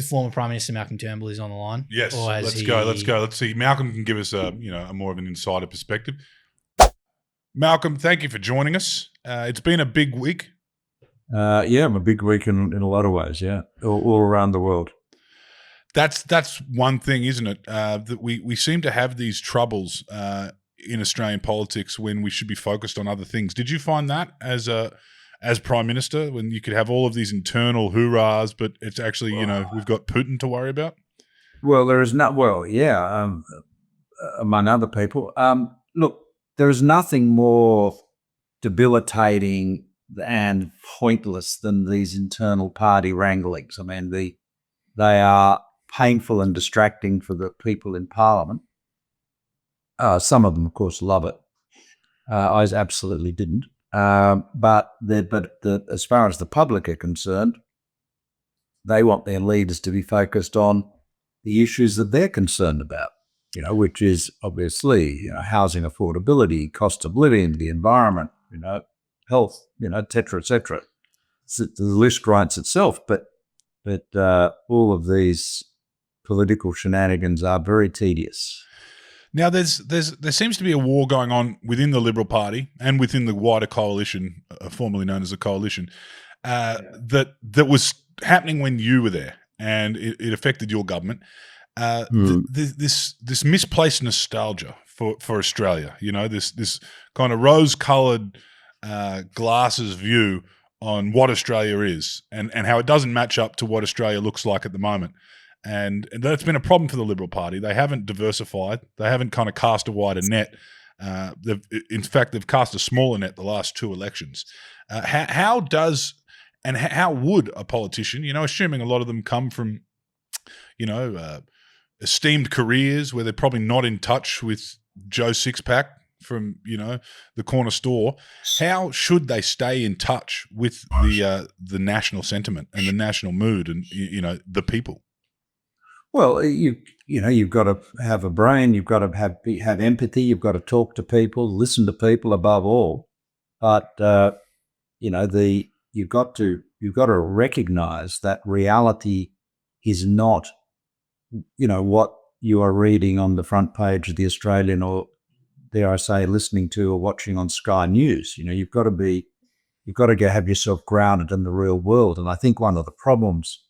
former Prime Minister Malcolm Turnbull is on the line? Yes. Let's go. Let's see. Malcolm can give us a more of an insider perspective. Malcolm, thank you for joining us. It's been a big week. Yeah, a big week in a lot of ways, yeah, all around the world. That's one thing, isn't it? That we seem to have these troubles in Australian politics when we should be focused on other things. Did you find that as Prime Minister, when you could have all of these internal hoorahs, but it's actually, we've got Putin to worry about? Well, there is not, among other people. Look, there is nothing more debilitating and pointless than these internal party wranglings. I mean, they are painful and distracting for the people in Parliament. Some of them, of course, love it. I absolutely didn't. But as far as the public are concerned, they want their leaders to be focused on the issues that they're concerned about, which is obviously housing affordability, cost of living, the environment, health, et cetera, et cetera. The list writes itself, but all of these political shenanigans are very tedious. Now, there seems to be a war going on within the Liberal Party and within the wider coalition, formerly known as the Coalition, that was happening when you were there, and it affected your government. This misplaced nostalgia for Australia, this kind of rose-coloured glasses view on what Australia is and how it doesn't match up to what Australia looks like at the moment. And that's been a problem for the Liberal Party. They haven't diversified. They haven't kind of cast a wider net. They've cast a smaller net the last two elections. How would a politician, assuming a lot of them come from, esteemed careers where they're probably not in touch with Joe Sixpack from, the corner store, how should they stay in touch with the national sentiment and the national mood and, the people? Well, you've got to have a brain. You've got to have empathy. You've got to talk to people, listen to people above all. But you've got to recognise that reality is not, what you are reading on the front page of the Australian, or dare I say, listening to or watching on Sky News. You've got to have yourself grounded in the real world. And I think one of the problems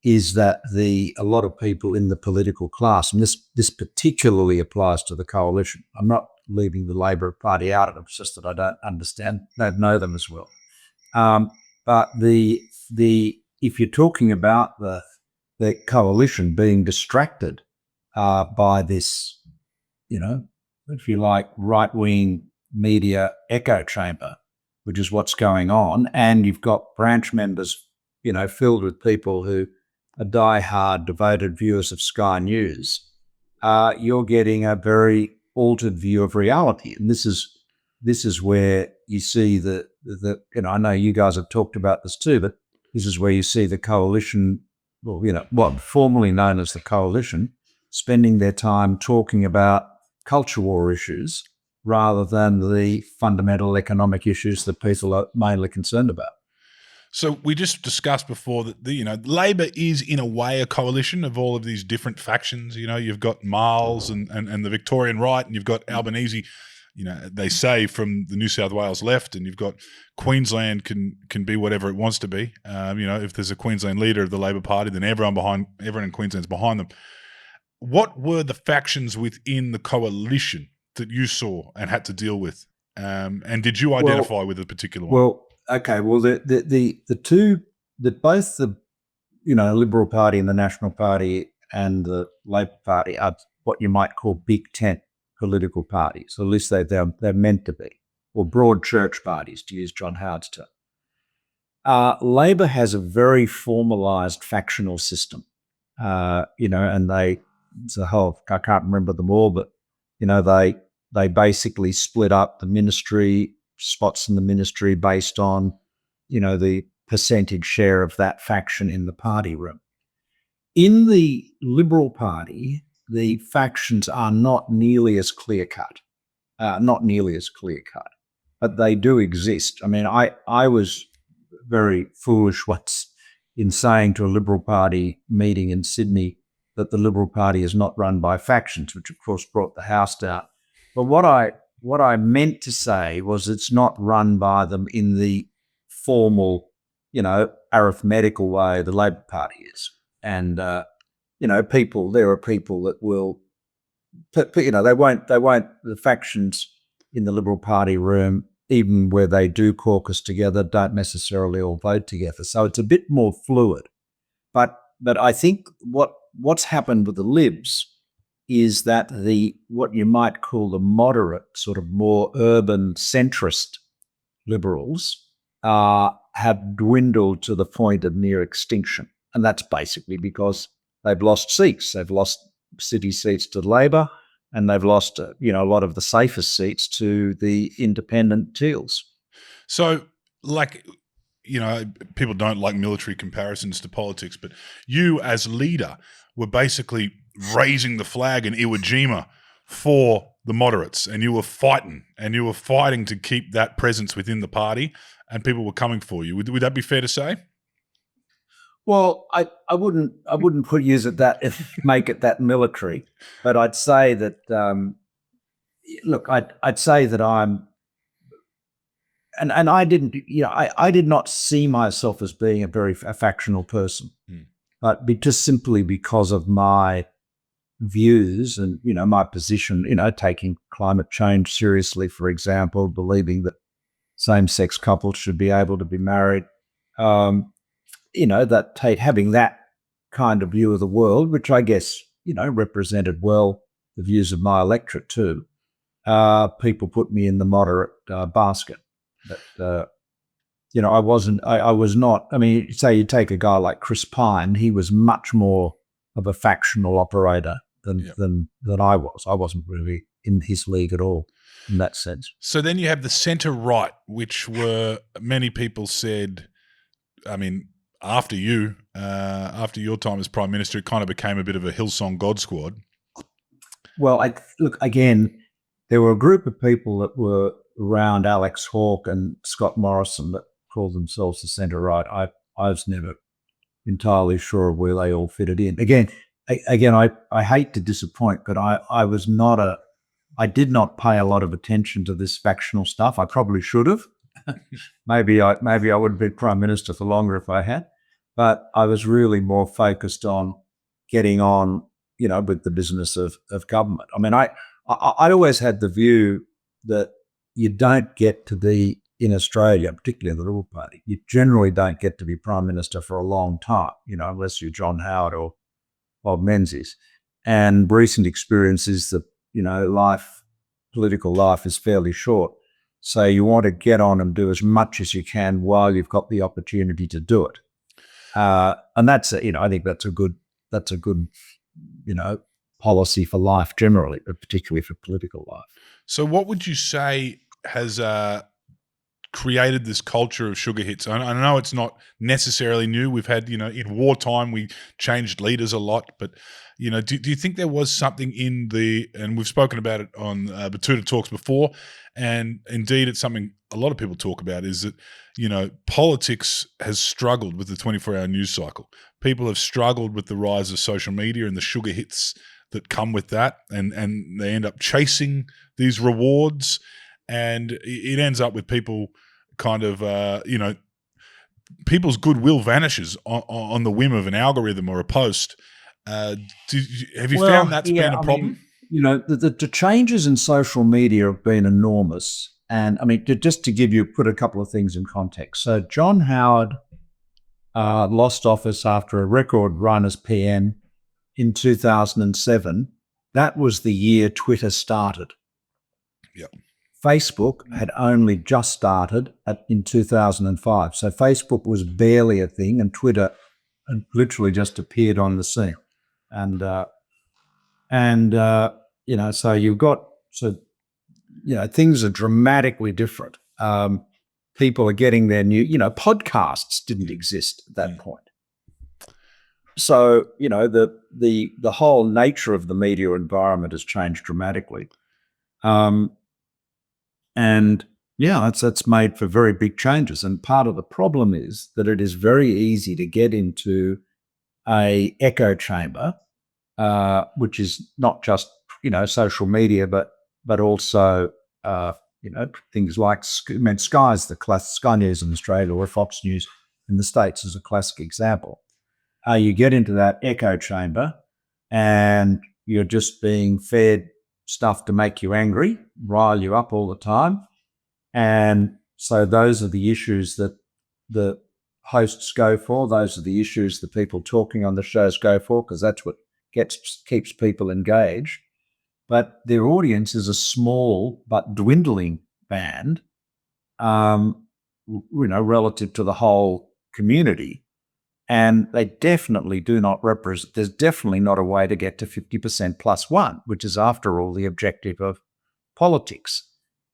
is that a lot of people in the political class, and this particularly applies to the Coalition. I'm not leaving the Labor Party out, it's just that I don't know them as well. But if you're talking about the Coalition being distracted by this, if you like, right-wing media echo chamber, which is what's going on, and you've got branch members, filled with people who are diehard, devoted viewers of Sky News, you're getting a very altered view of reality. And this is where you see the I know you guys have talked about this too, but this is where you see the coalition, what formerly known as the coalition, spending their time talking about culture war issues rather than the fundamental economic issues that people are mainly concerned about. So we just discussed before that Labor is in a way a coalition of all of these different factions. You've got Miles and the Victorian right, and you've got Albanese. They say from the New South Wales left, and you've got Queensland can be whatever it wants to be. If there's a Queensland leader of the Labor Party, then everyone in Queensland's behind them. What were the factions within the coalition that you saw and had to deal with? And did you identify with a particular one? Well, okay. Well, both the Liberal Party and the National Party and the Labor Party are what you might call Big Tent political parties, or at least they're meant to be, or broad church parties, to use John Howard's term. Labor has a very formalised factional system, and it's a whole, I can't remember them all, but they basically split up the ministry, spots in the ministry based on, the percentage share of that faction in the party room. In the Liberal Party, the factions are not nearly as clear-cut, but they do exist. I mean, I was very foolish once in saying to a Liberal Party meeting in Sydney that the Liberal Party is not run by factions, which of course brought the house down. But what I meant to say was it's not run by them in the formal, arithmetical way the Labor Party is. And, there are people that will, the factions in the Liberal Party room, even where they do caucus together, don't necessarily all vote together. So it's a bit more fluid. But I think what's happened with the Libs is that what you might call the moderate, sort of more urban centrist Liberals have dwindled to the point of near extinction. And that's basically because they've lost seats. They've lost city seats to Labor, and they've lost, a lot of the safest seats to the independent Teals. So, people don't like military comparisons to politics, but you as leader were basically raising the flag in Iwo Jima for the moderates, and you were fighting to keep that presence within the party, and people were coming for you. Would that be fair to say? Well, I wouldn't put use at that make it that military, but I'd say that I'd say that I'm, and I didn't, I did not see myself as being a factional person, but just simply because of my views and my position, taking climate change seriously, for example, believing that same-sex couples should be able to be married. Having that kind of view of the world, which I guess, represented well the views of my electorate too, people put me in the moderate basket. But, I was not, say you take a guy like Chris Pine, he was much more of a factional operator than I was. I wasn't really in his league at all in that sense. So then you have the centre-right, which were, many people said, after your time as Prime Minister, it kind of became a bit of a Hillsong God Squad. Well, again, there were a group of people that were around Alex Hawke and Scott Morrison that called themselves the centre-right. I was never entirely sure of where they all fitted in. Again, I hate to disappoint, but I did not pay a lot of attention to this factional stuff. I probably should have. Maybe I would have been Prime Minister for longer if I had, but I was really more focused on getting on, with the business of government. I always had the view that you don't get to be in Australia, particularly in the Liberal Party, you generally don't get to be Prime Minister for a long time, unless you're John Howard or Bob Menzies. And recent experience is that, political life is fairly short. So you want to get on and do as much as you can while you've got the opportunity to do it. And that's, I think that's a good, policy for life generally, but particularly for political life. So what would you say has created this culture of sugar hits? I know it's not necessarily new. We've had, in wartime, we changed leaders a lot, but, do you think there was something and we've spoken about it on Betoota Talks before, and indeed it's something a lot of people talk about, is that, politics has struggled with the 24-hour news cycle. People have struggled with the rise of social media and the sugar hits that come with that, and they end up chasing these rewards, and it ends up with people kind of, people's goodwill vanishes on the whim of an algorithm or a post. Have you found that's been a problem? The changes in social media have been enormous. And just to put a couple of things in context. So John Howard lost office after a record run as PM in 2007. That was the year Twitter started. Yep. Facebook had only just started in 2005. So Facebook was barely a thing, and Twitter had literally just appeared on the scene. Things are dramatically different. People are getting their new, podcasts didn't exist at that point. So, the whole nature of the media environment has changed dramatically. That's made for very big changes. And part of the problem is that it is very easy to get into a echo chamber, which is not just, social media, but also, things like, Sky's Sky News in Australia or Fox News in the States is a classic example. You get into that echo chamber and you're just being fed stuff to make you angry, rile you up all the time. And so those are the issues that the hosts go for. Those are the issues the people talking on the shows go for, because that's what keeps people engaged. But their audience is a small but dwindling band, relative to the whole community. And they definitely do not represent, there's definitely not a way to get to 50% plus one, which is, after all, the objective of politics.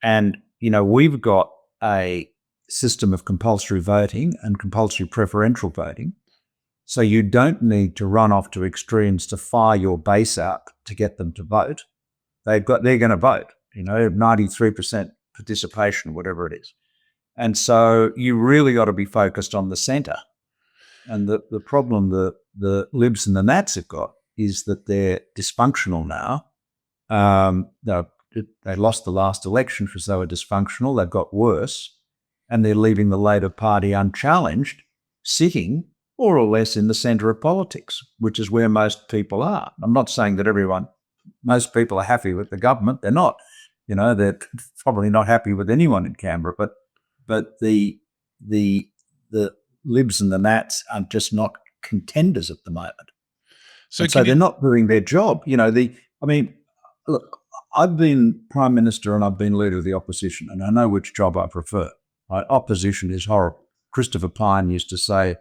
And, we've got a system of compulsory voting and compulsory preferential voting. So you don't need to run off to extremes to fire your base out to get them to vote. They're going to vote, 93% participation, whatever it is. And so you really got to be focused on the centre. And the problem the Libs and the Nats have got is that they're dysfunctional now. They lost the last election because they were dysfunctional. They've got worse, and they're leaving the Labor Party unchallenged, sitting more or less in the centre of politics, which is where most people are. I'm not saying that most people are happy with the government. They're not. They're probably not happy with anyone in Canberra, but the Libs and the Nats are just not contenders at the moment. So they're not doing their job. Look, I've been Prime Minister and I've been Leader of the Opposition, and I know which job I prefer. Right? Opposition is horrible. Christopher Pyne used to say,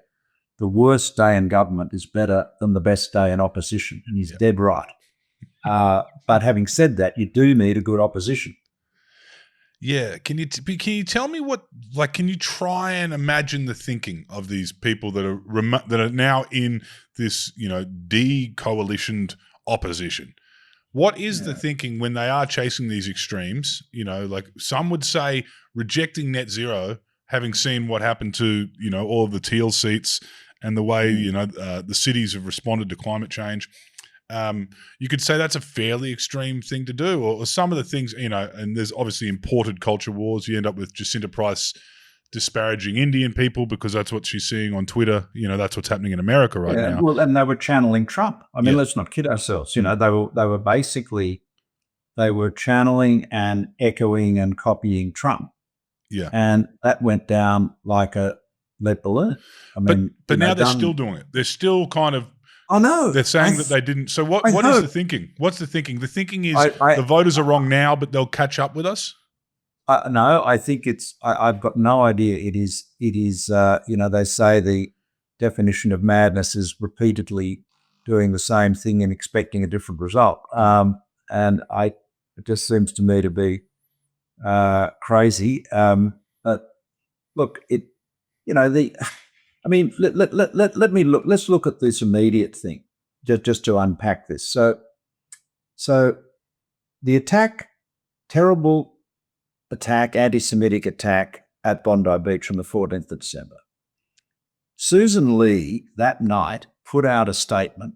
the worst day in government is better than the best day in opposition, and he's dead right. But having said that, you do need a good opposition. Yeah. Can you tell me can you try and imagine the thinking of these people that are now in this, de-coalitioned opposition? What is the thinking when they are chasing these extremes? Some would say rejecting net zero, having seen what happened to, all of the teal seats and the way, the cities have responded to climate change. You could say that's a fairly extreme thing to do, or some of the things, and there's obviously imported culture wars. You end up with Jacinta Price disparaging Indian people because that's what she's seeing on Twitter. That's what's happening in America right now. Well, and they were channeling Trump. Let's not kid ourselves. They were basically, they were channeling and echoing and copying Trump. Yeah. And that went down like a lead balloon. But now they're still doing it. They're still kind of, I know. They're saying that they didn't. So what is the thinking? What's the thinking? The thinking is the voters are wrong now, but they'll catch up with us? No, I think I've got no idea. It is. They say the definition of madness is repeatedly doing the same thing and expecting a different result. And it just seems to me to be crazy. But look, let me look. Let's look at this immediate thing, just to unpack this. So the attack, terrible attack, anti-Semitic attack at Bondi Beach on the 14th of December. Susan Lee that night put out a statement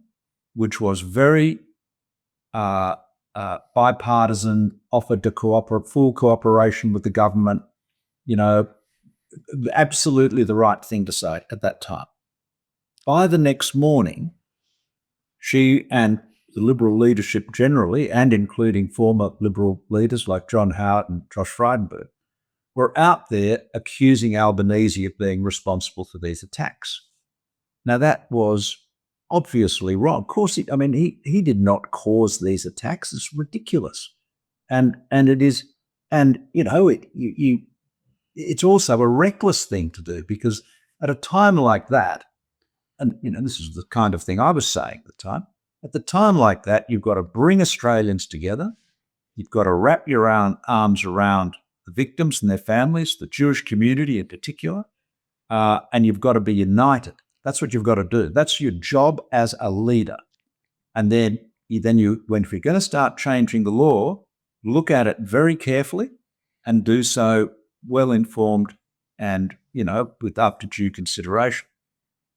which was very bipartisan, offered to full cooperation with the government, absolutely the right thing to say at that time. By the next morning, she and the Liberal leadership generally, and including former Liberal leaders like John Howard and Josh Frydenberg, were out there accusing Albanese of being responsible for these attacks. Now, that was obviously wrong. Of course, he did not cause these attacks. It's ridiculous. And it is, and it's also a reckless thing to do, because at a time like that, and this is the kind of thing I was saying at the time, at the time like that, you've got to bring Australians together. You've got to wrap your arms around the victims and their families, the Jewish community in particular, and you've got to be united. That's what you've got to do. That's your job as a leader. And then if you're going to start changing the law, look at it very carefully and do so well-informed and, with up to due consideration.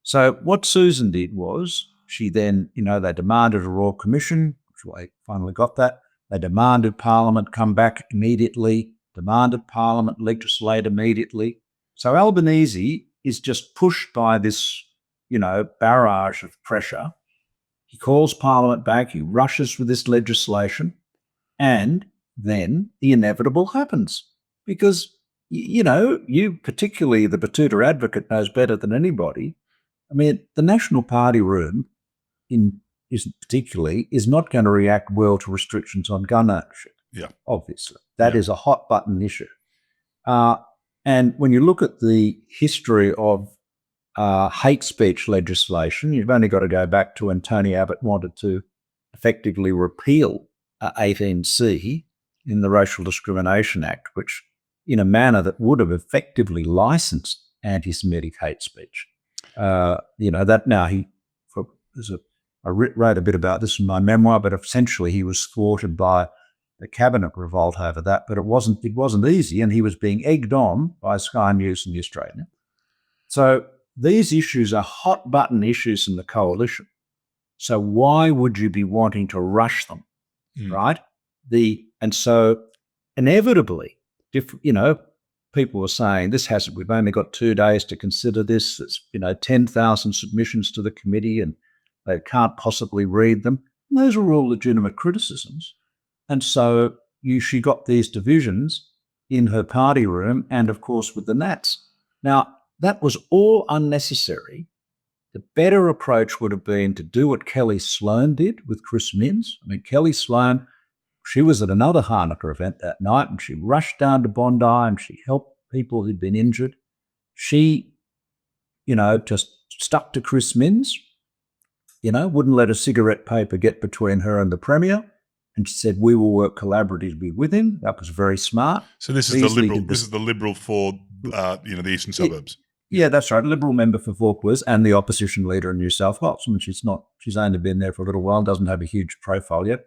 So what Susan did was, she then, they demanded a Royal Commission, which I finally got that. They demanded Parliament come back immediately, demanded Parliament legislate immediately. So Albanese is just pushed by this, barrage of pressure. He calls Parliament back, he rushes with this legislation, and then the inevitable happens. Because, you, particularly the Betoota Advocate, knows better than anybody. I mean, the National Party room is not going to react well to restrictions on gun ownership. Yeah. Obviously. That is a hot button issue. And when you look at the history of hate speech legislation, you've only got to go back to when Tony Abbott wanted to effectively repeal 18C in the Racial Discrimination Act, which in a manner that would have effectively licensed anti-Semitic hate speech. I wrote a bit about this in my memoir, but essentially he was thwarted by the cabinet revolt over that. But it wasn't easy, and he was being egged on by Sky News and the Australian. So these issues are hot button issues in the coalition. So why would you be wanting to rush them, right? And so inevitably, people were saying we've only got 2 days to consider this. It's 10,000 submissions to the committee, and they can't possibly read them. And those are all legitimate criticisms. And so she got these divisions in her party room and, of course, with the Nats. Now, that was all unnecessary. The better approach would have been to do what Kelly Sloan did with Chris Minns. I mean, Kelly Sloan, she was at another Hanukkah event that night, and she rushed down to Bondi and she helped people who'd been injured. She, just stuck to Chris Minns, wouldn't let a cigarette paper get between her and the Premier. And she said, we will work collaboratively with him. That was very smart. So this is the Liberal. This is the Liberal for the eastern suburbs. Yeah, that's right. Liberal member for Vaucluse and the opposition leader in New South Wales. I mean, she's only been there for a little while, doesn't have a huge profile yet.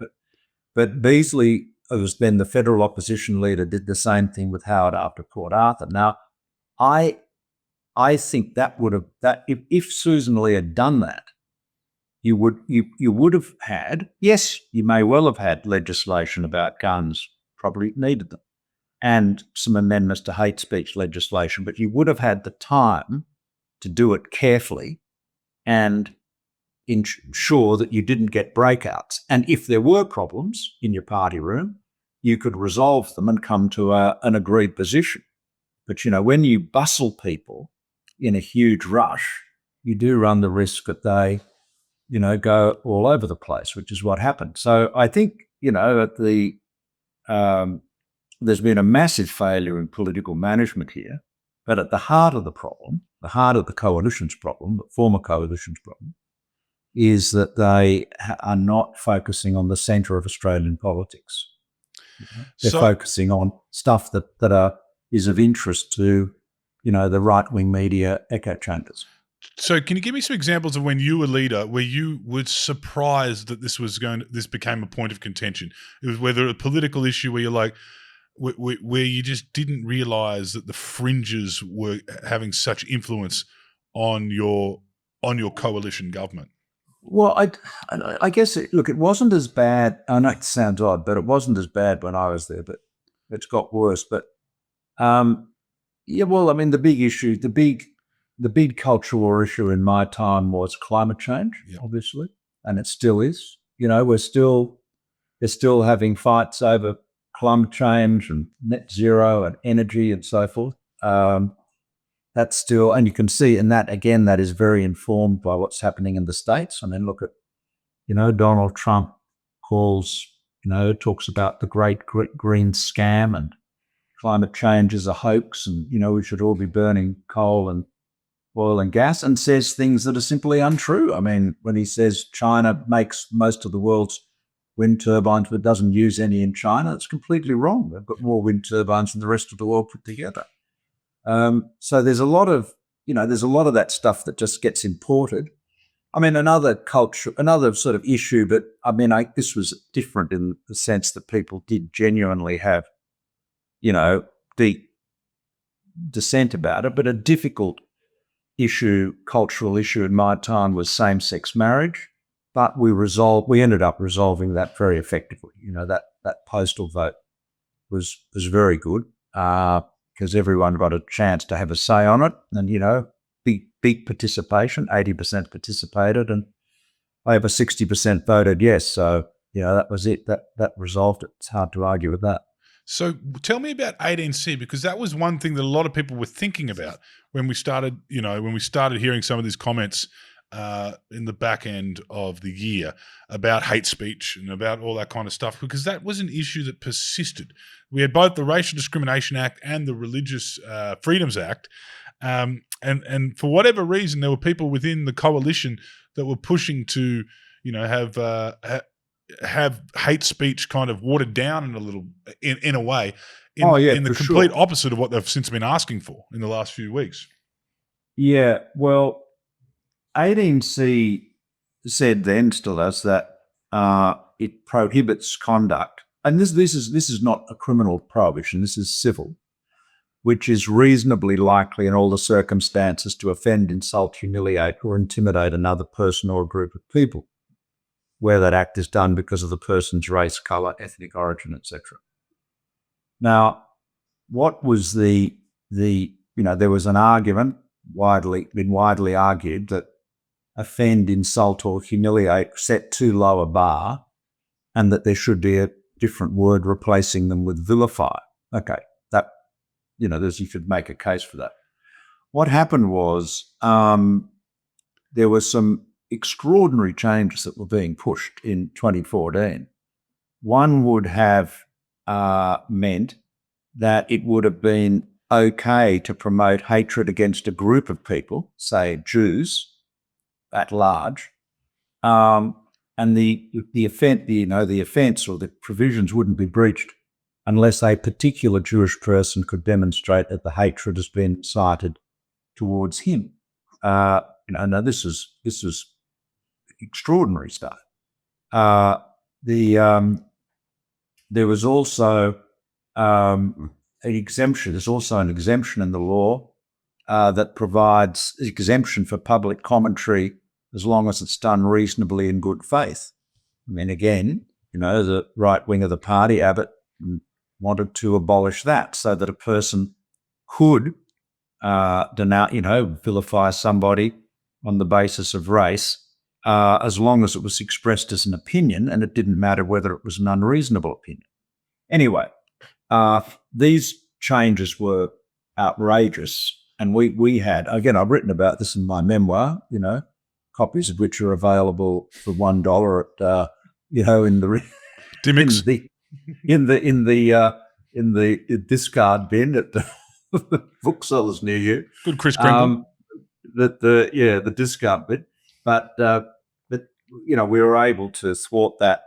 But Beazley, who was then the federal opposition leader, did the same thing with Howard after Port Arthur. Now, I think that if Susan Lee had done that, you would have had, yes, you may well have had legislation about guns, probably needed them, and some amendments to hate speech legislation, but you would have had the time to do it carefully and ensure that you didn't get breakouts. And if there were problems in your party room, you could resolve them and come to an agreed position. But, when you bustle people in a huge rush, you do run the risk that they, go all over the place, which is what happened. So I think, at the there's been a massive failure in political management here. But at the heart of the problem, the heart of the coalition's problem, the former coalition's problem, is that they are not focusing on the centre of Australian politics. They're focusing on stuff that is of interest to, the right-wing media echo chambers. So can you give me some examples of when you were leader where you were surprised that this became a point of contention? It was whether a political issue where you're like, where you just didn't realise that the fringes were having such influence on your coalition government. Well, I guess, it wasn't as bad. I know it sounds odd, but it wasn't as bad when I was there, but it's got worse. But, the big issue, the big cultural issue in my time was climate change, obviously, and it still is. They're still having fights over climate change and net zero and energy and so forth. That's still, and you can see in that, again, that is very informed by what's happening in the States. I mean, look at, Donald Trump talks about the great green scam and climate change is a hoax and, we should all be burning coal and oil and gas, and says things that are simply untrue. I mean, when he says China makes most of the world's wind turbines but doesn't use any in China, it's completely wrong. They've got more wind turbines than the rest of the world put together. So there's a lot of that stuff that just gets imported. I mean, another sort of issue, but I mean, this was different in the sense that people did genuinely have, deep dissent about it, but a difficult cultural issue in my time was same-sex marriage, but we ended up resolving that very effectively. That postal vote was very good because everyone got a chance to have a say on it, and big participation, 80% participated, and over 60% voted yes. So that was it. That resolved it. It's hard to argue with that. So tell me about 18C, because that was one thing that a lot of people were thinking about when we started hearing some of these comments in the back end of the year about hate speech and about all that kind of stuff, because that was an issue that persisted. We had both the Racial Discrimination Act and the Religious Freedoms Act. And for whatever reason, there were people within the coalition that were pushing to, have hate speech kind of watered down in a way, in the complete opposite of what they've since been asking for in the last few weeks. Yeah, well, 18C said then, still does, that it prohibits conduct, and this is not a criminal prohibition. This is civil, which is reasonably likely in all the circumstances to offend, insult, humiliate, or intimidate another person or a group of people, where that act is done because of the person's race, colour, ethnic origin, etc. Now, what was there was an argument, been widely argued, that offend, insult, or humiliate set too low a bar, and that there should be a different word replacing them with vilify. Okay, that, you could make a case for that. What happened was there were some extraordinary changes that were being pushed in 2014. One would have meant that it would have been okay to promote hatred against a group of people, say Jews, at large, and the offence or the provisions wouldn't be breached unless a particular Jewish person could demonstrate that the hatred has been incited towards him. Now this was extraordinary stuff. There was also an exemption. There's also an exemption in the law that provides exemption for public commentary as long as it's done reasonably in good faith. I mean, again, the right wing of the party, Abbott, wanted to abolish that so that a person could vilify somebody on the basis of race as long as it was expressed as an opinion and it didn't matter whether it was an unreasonable opinion. Anyway, these changes were outrageous, and we had, again, I've written about this in my memoir, copies of which are available for $1 at in the Dimmicks. in the discard bin at the booksellers near you. Good Chris Kringle. The discount bit, but we were able to thwart that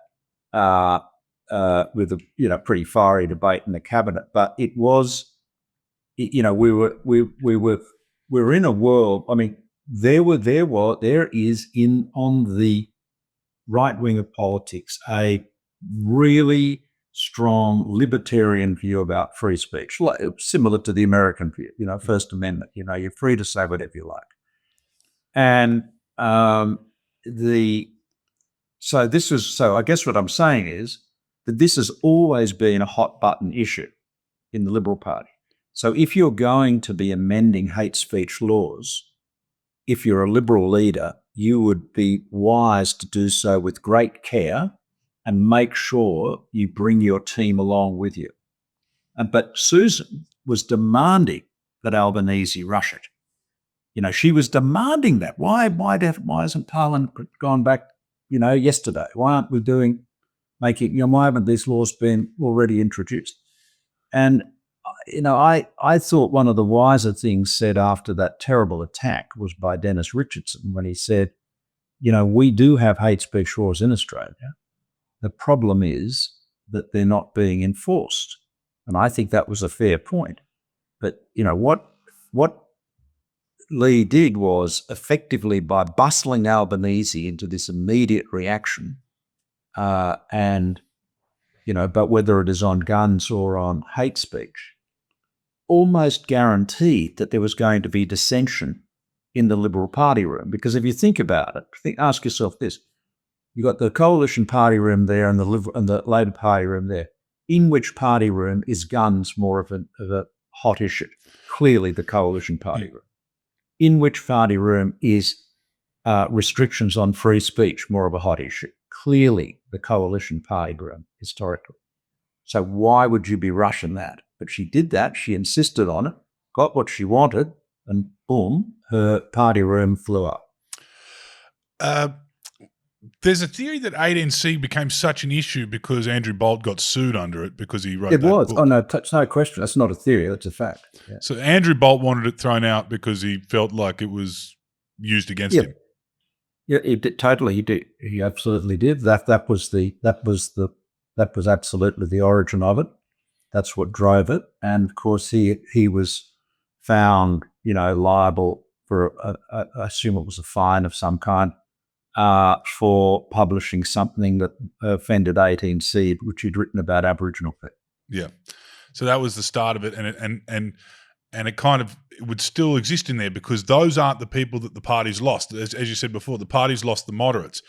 with a pretty fiery debate in the cabinet. But it was, we were in a world. I mean, there is on the right wing of politics a really strong libertarian view about free speech, similar to the American view, First Amendment, you're free to say whatever you like. And so I guess what I'm saying is that this has always been a hot button issue in the Liberal Party. So if you're going to be amending hate speech laws, if you're a Liberal leader, you would be wise to do so with great care and make sure you bring your team along with you. But Susan was demanding that Albanese rush it. She was demanding that. Why hasn't Parliament gone back, yesterday? Why aren't we why haven't these laws been already introduced? And, I thought one of the wiser things said after that terrible attack was by Dennis Richardson when he said, we do have hate speech laws in Australia. The problem is that they're not being enforced. And I think that was a fair point. But, what Lee did was effectively by bustling Albanese into this immediate reaction but whether it is on guns or on hate speech, almost guaranteed that there was going to be dissension in the Liberal Party room. Because if you think about it, ask yourself this. You've got the Coalition Party room there and the Labor Party room there. In which party room is guns more of a hot issue? Clearly the Coalition Party room. In which party room is restrictions on free speech more of a hot issue? Clearly the Coalition Party room, historically. So why would you be rushing that? But she did that. She insisted on it, got what she wanted, and boom, her party room flew up. There's a theory that 18C became such an issue because Andrew Bolt got sued under it because he wrote it that was. book. Oh, no, it's no question. That's not a theory. That's a fact. Yeah. So Andrew Bolt wanted it thrown out because he felt like it was used against him. Yeah, he did, totally. He did. He absolutely did. That was absolutely the origin of it. That's what drove it. And of course, he was found, liable for I assume it was a fine of some kind for publishing something that offended 18C, which he'd written about Aboriginal people. Yeah. So that was the start of it, and it kind of it would still exist in there because those aren't the people that the party's lost. As you said before, the party's lost the moderates.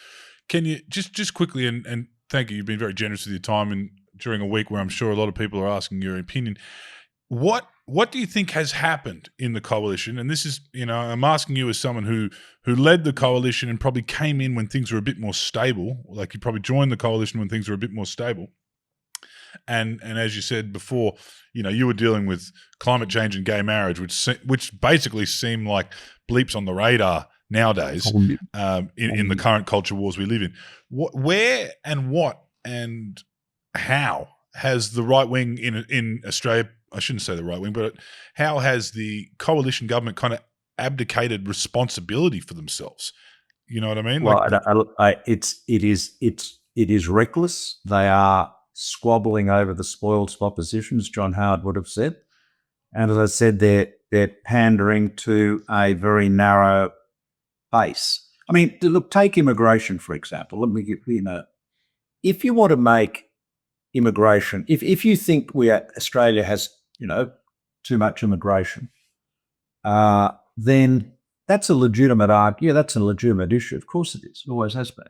Can you just quickly and thank you, you've been very generous with your time and during a week where I'm sure a lot of people are asking your opinion. What do you think has happened in the coalition? And this is, I'm asking you as someone who led the coalition and probably came in when things were a bit more stable. Like you probably joined the coalition when things were a bit more stable. And as you said before, you were dealing with climate change and gay marriage, which basically seem like bleeps on the radar nowadays in the current culture wars we live in. Where and what and how has the right wing in Australia, I shouldn't say the right wing, but how has the coalition government kind of abdicated responsibility for themselves? You know what I mean? Well, it is reckless. They are squabbling over the spoils of opposition, as John Howard would have said. And as I said, they're pandering to a very narrow base. I mean, look, take immigration, for example. Let me give if you want to make immigration, if you think Australia has, too much immigration, then that's a legitimate argument. Yeah, that's a legitimate issue. Of course it is. It always has been.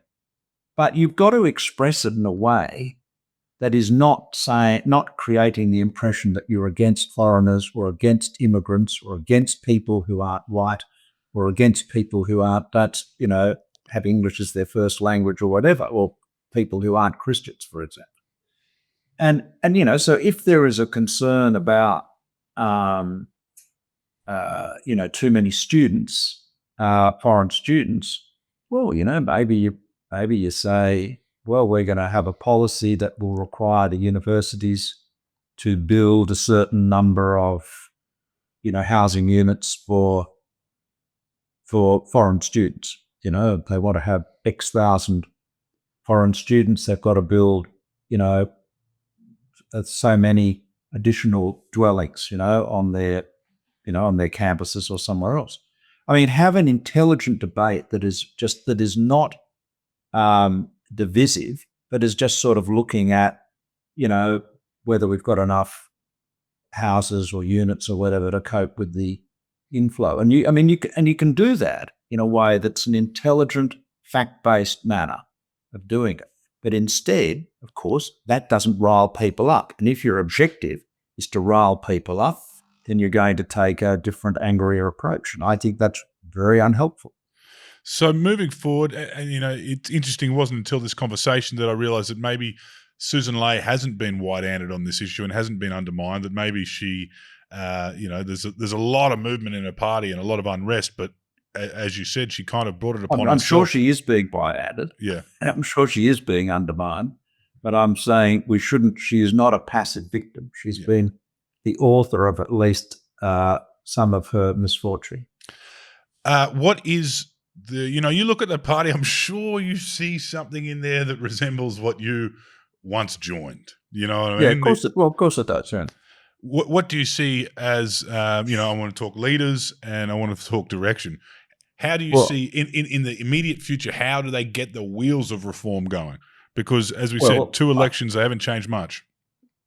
But you've got to express it in a way that is not creating the impression that you're against foreigners or against immigrants or against people who aren't white or against people who don't, have English as their first language or whatever, or people who aren't Christians, for example. And so if there is a concern about, too many students, foreign students, well, maybe you say, well, we're going to have a policy that will require the universities to build a certain number of, housing units for foreign students. They want to have X thousand foreign students. They've got to build, so many additional dwellings, on their campuses or somewhere else. I mean, have an intelligent debate that is not divisive, but is just sort of looking at, whether we've got enough houses or units or whatever to cope with the inflow. And you can do that in a way that's an intelligent, fact-based manner of doing it. But instead, of course, that doesn't rile people up. And if your objective is to rile people up, then you're going to take a different, angrier approach. And I think that's very unhelpful. So moving forward, and it's interesting, it wasn't until this conversation that I realised that maybe Susan Ley hasn't been white-handed on this issue and hasn't been undermined, that maybe she, there's a lot of movement in her party and a lot of unrest, but as you said, she kind of brought it upon herself. I'm sure she is being white-handed. Yeah. I'm sure she is being undermined, but I'm saying she is not a passive victim. She's been the author of at least some of her misfortune. What is you look at the party, I'm sure you see something in there that resembles what you once joined. You know what I mean? Yeah, of course it does. Yeah. What do you see as, I want to talk leaders and I want to talk direction. How do you see in the immediate future, how do they get the wheels of reform going? Because as we said, 2 elections, they haven't changed much.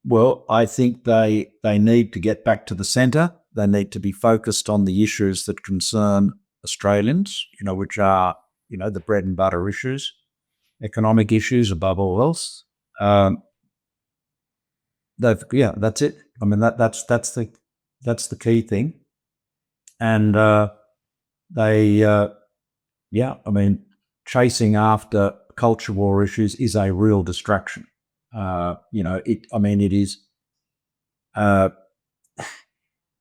Well, I think they need to get back to the centre. They need to be focused on the issues that concern Australians, which are, the bread and butter issues, economic issues above all else. That's it. I mean, that's the key thing. And chasing after culture war issues is a real distraction. It is.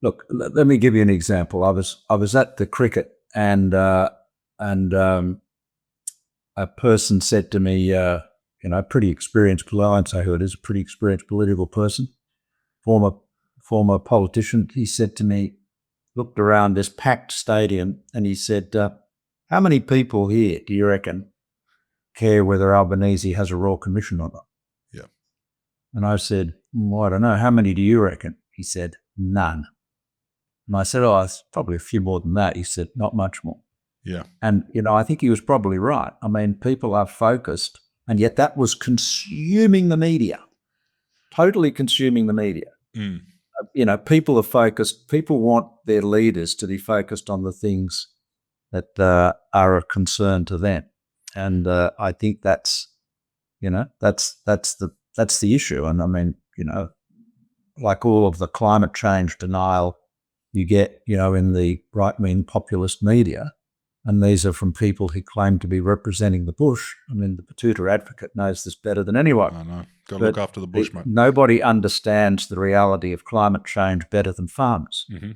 Look, let me give you an example. I was at the cricket, and a person said to me, pretty experienced, I won't say who it is, a pretty experienced political person, former politician. He said to me, looked around this packed stadium, and he said, how many people here do you reckon care whether Albanese has a Royal Commission or not? Yeah. And I said, I don't know. How many do you reckon? He said, none. And I said, it's probably a few more than that. He said, not much more. Yeah. And, I think he was probably right. I mean, people are focused, and yet that was consuming the media, totally consuming the media. Mm. People are focused. People want their leaders to be focused on the things that are a concern to them. And I think that's the issue. And I mean, like all of the climate change denial you get, in the right-wing populist media, and these are from people who claim to be representing the bush. I mean, the Betoota Advocate knows this better than anyone. I know. Got to look after the bush, mate. Nobody understands the reality of climate change better than farmers. Mm-hmm.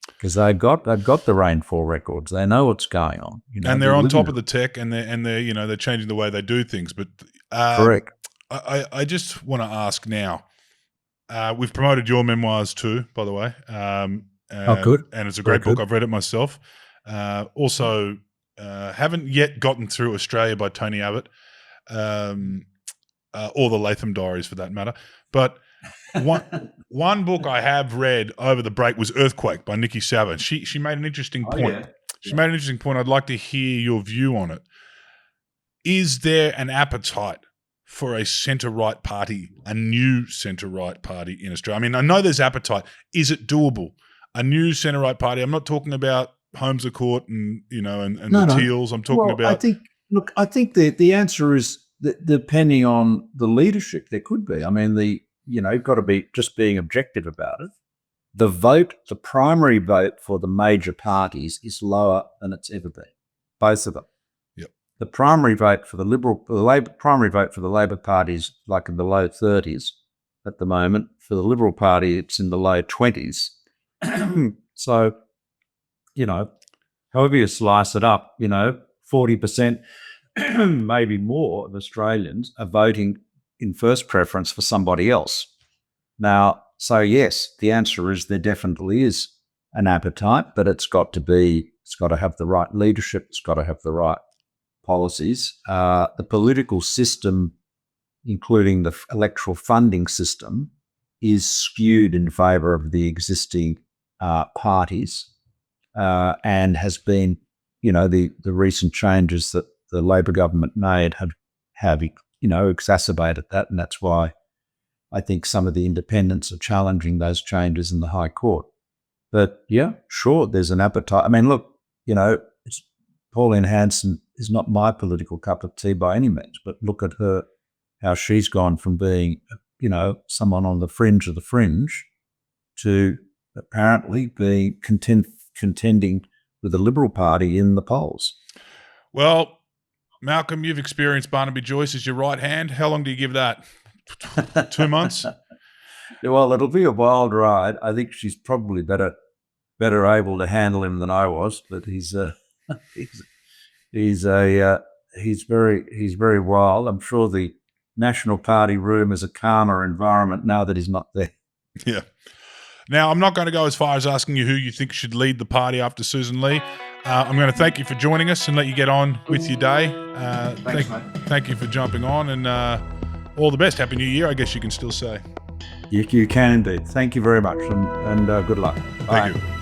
Because they've got the rainfall records. They know what's going on. And they're on top of the tech, and they're changing the way they do things. But correct. I just want to ask now. We've promoted your memoirs too, by the way. Good. And it's a great book. I've read it myself. Also, haven't yet gotten through Australia by Tony Abbott, or the Latham Diaries for that matter. But one book I have read over the break was Earthquake by Nikki Sava. She made an interesting point. Yeah. She made an interesting point. I'd like to hear your view on it. Is there an appetite for a centre-right party, a new centre-right party in Australia? I mean, I know there's appetite. Is it doable? A new centre-right party? I'm not talking about Holmes of Court and the Teals. I'm talking about. I think the answer is that depending on the leadership, there could be. I mean, you've got to be just being objective about it. The primary vote for the major parties is lower than it's ever been. Both of them. Yep. The primary vote for the primary vote for the Labor Party is like in the low 30s at the moment. For the Liberal Party, it's in the low 20s. So, however you slice it up, 40%, maybe more of Australians are voting in first preference for somebody else. Now, so yes, the answer is there definitely is an appetite, but it's got to have the right leadership, it's got to have the right policies. The political system, including the electoral funding system, is skewed in favour of the existing parties, and has been, the recent changes that the Labor government made have exacerbated that, and that's why I think some of the independents are challenging those changes in the High Court. But yeah, sure, there's an appetite. I mean, look, Pauline Hanson is not my political cup of tea by any means, but look at her, how she's gone from being, someone on the fringe of the fringe to apparently being contending with the Liberal Party in the polls. Well, Malcolm, you've experienced Barnaby Joyce as your right hand. How long do you give that? 2 months? Well, it'll be a wild ride. I think she's probably better able to handle him than I was, but he's very wild. I'm sure the National Party room is a calmer environment now that he's not there. Yeah. Now, I'm not going to go as far as asking you who you think should lead the party after Susan Lee. I'm going to thank you for joining us and let you get on with your day. Thanks, mate. Thank you for jumping on, and all the best. Happy New Year, I guess you can still say. You can indeed. Thank you very much, and good luck. Bye. Thank you.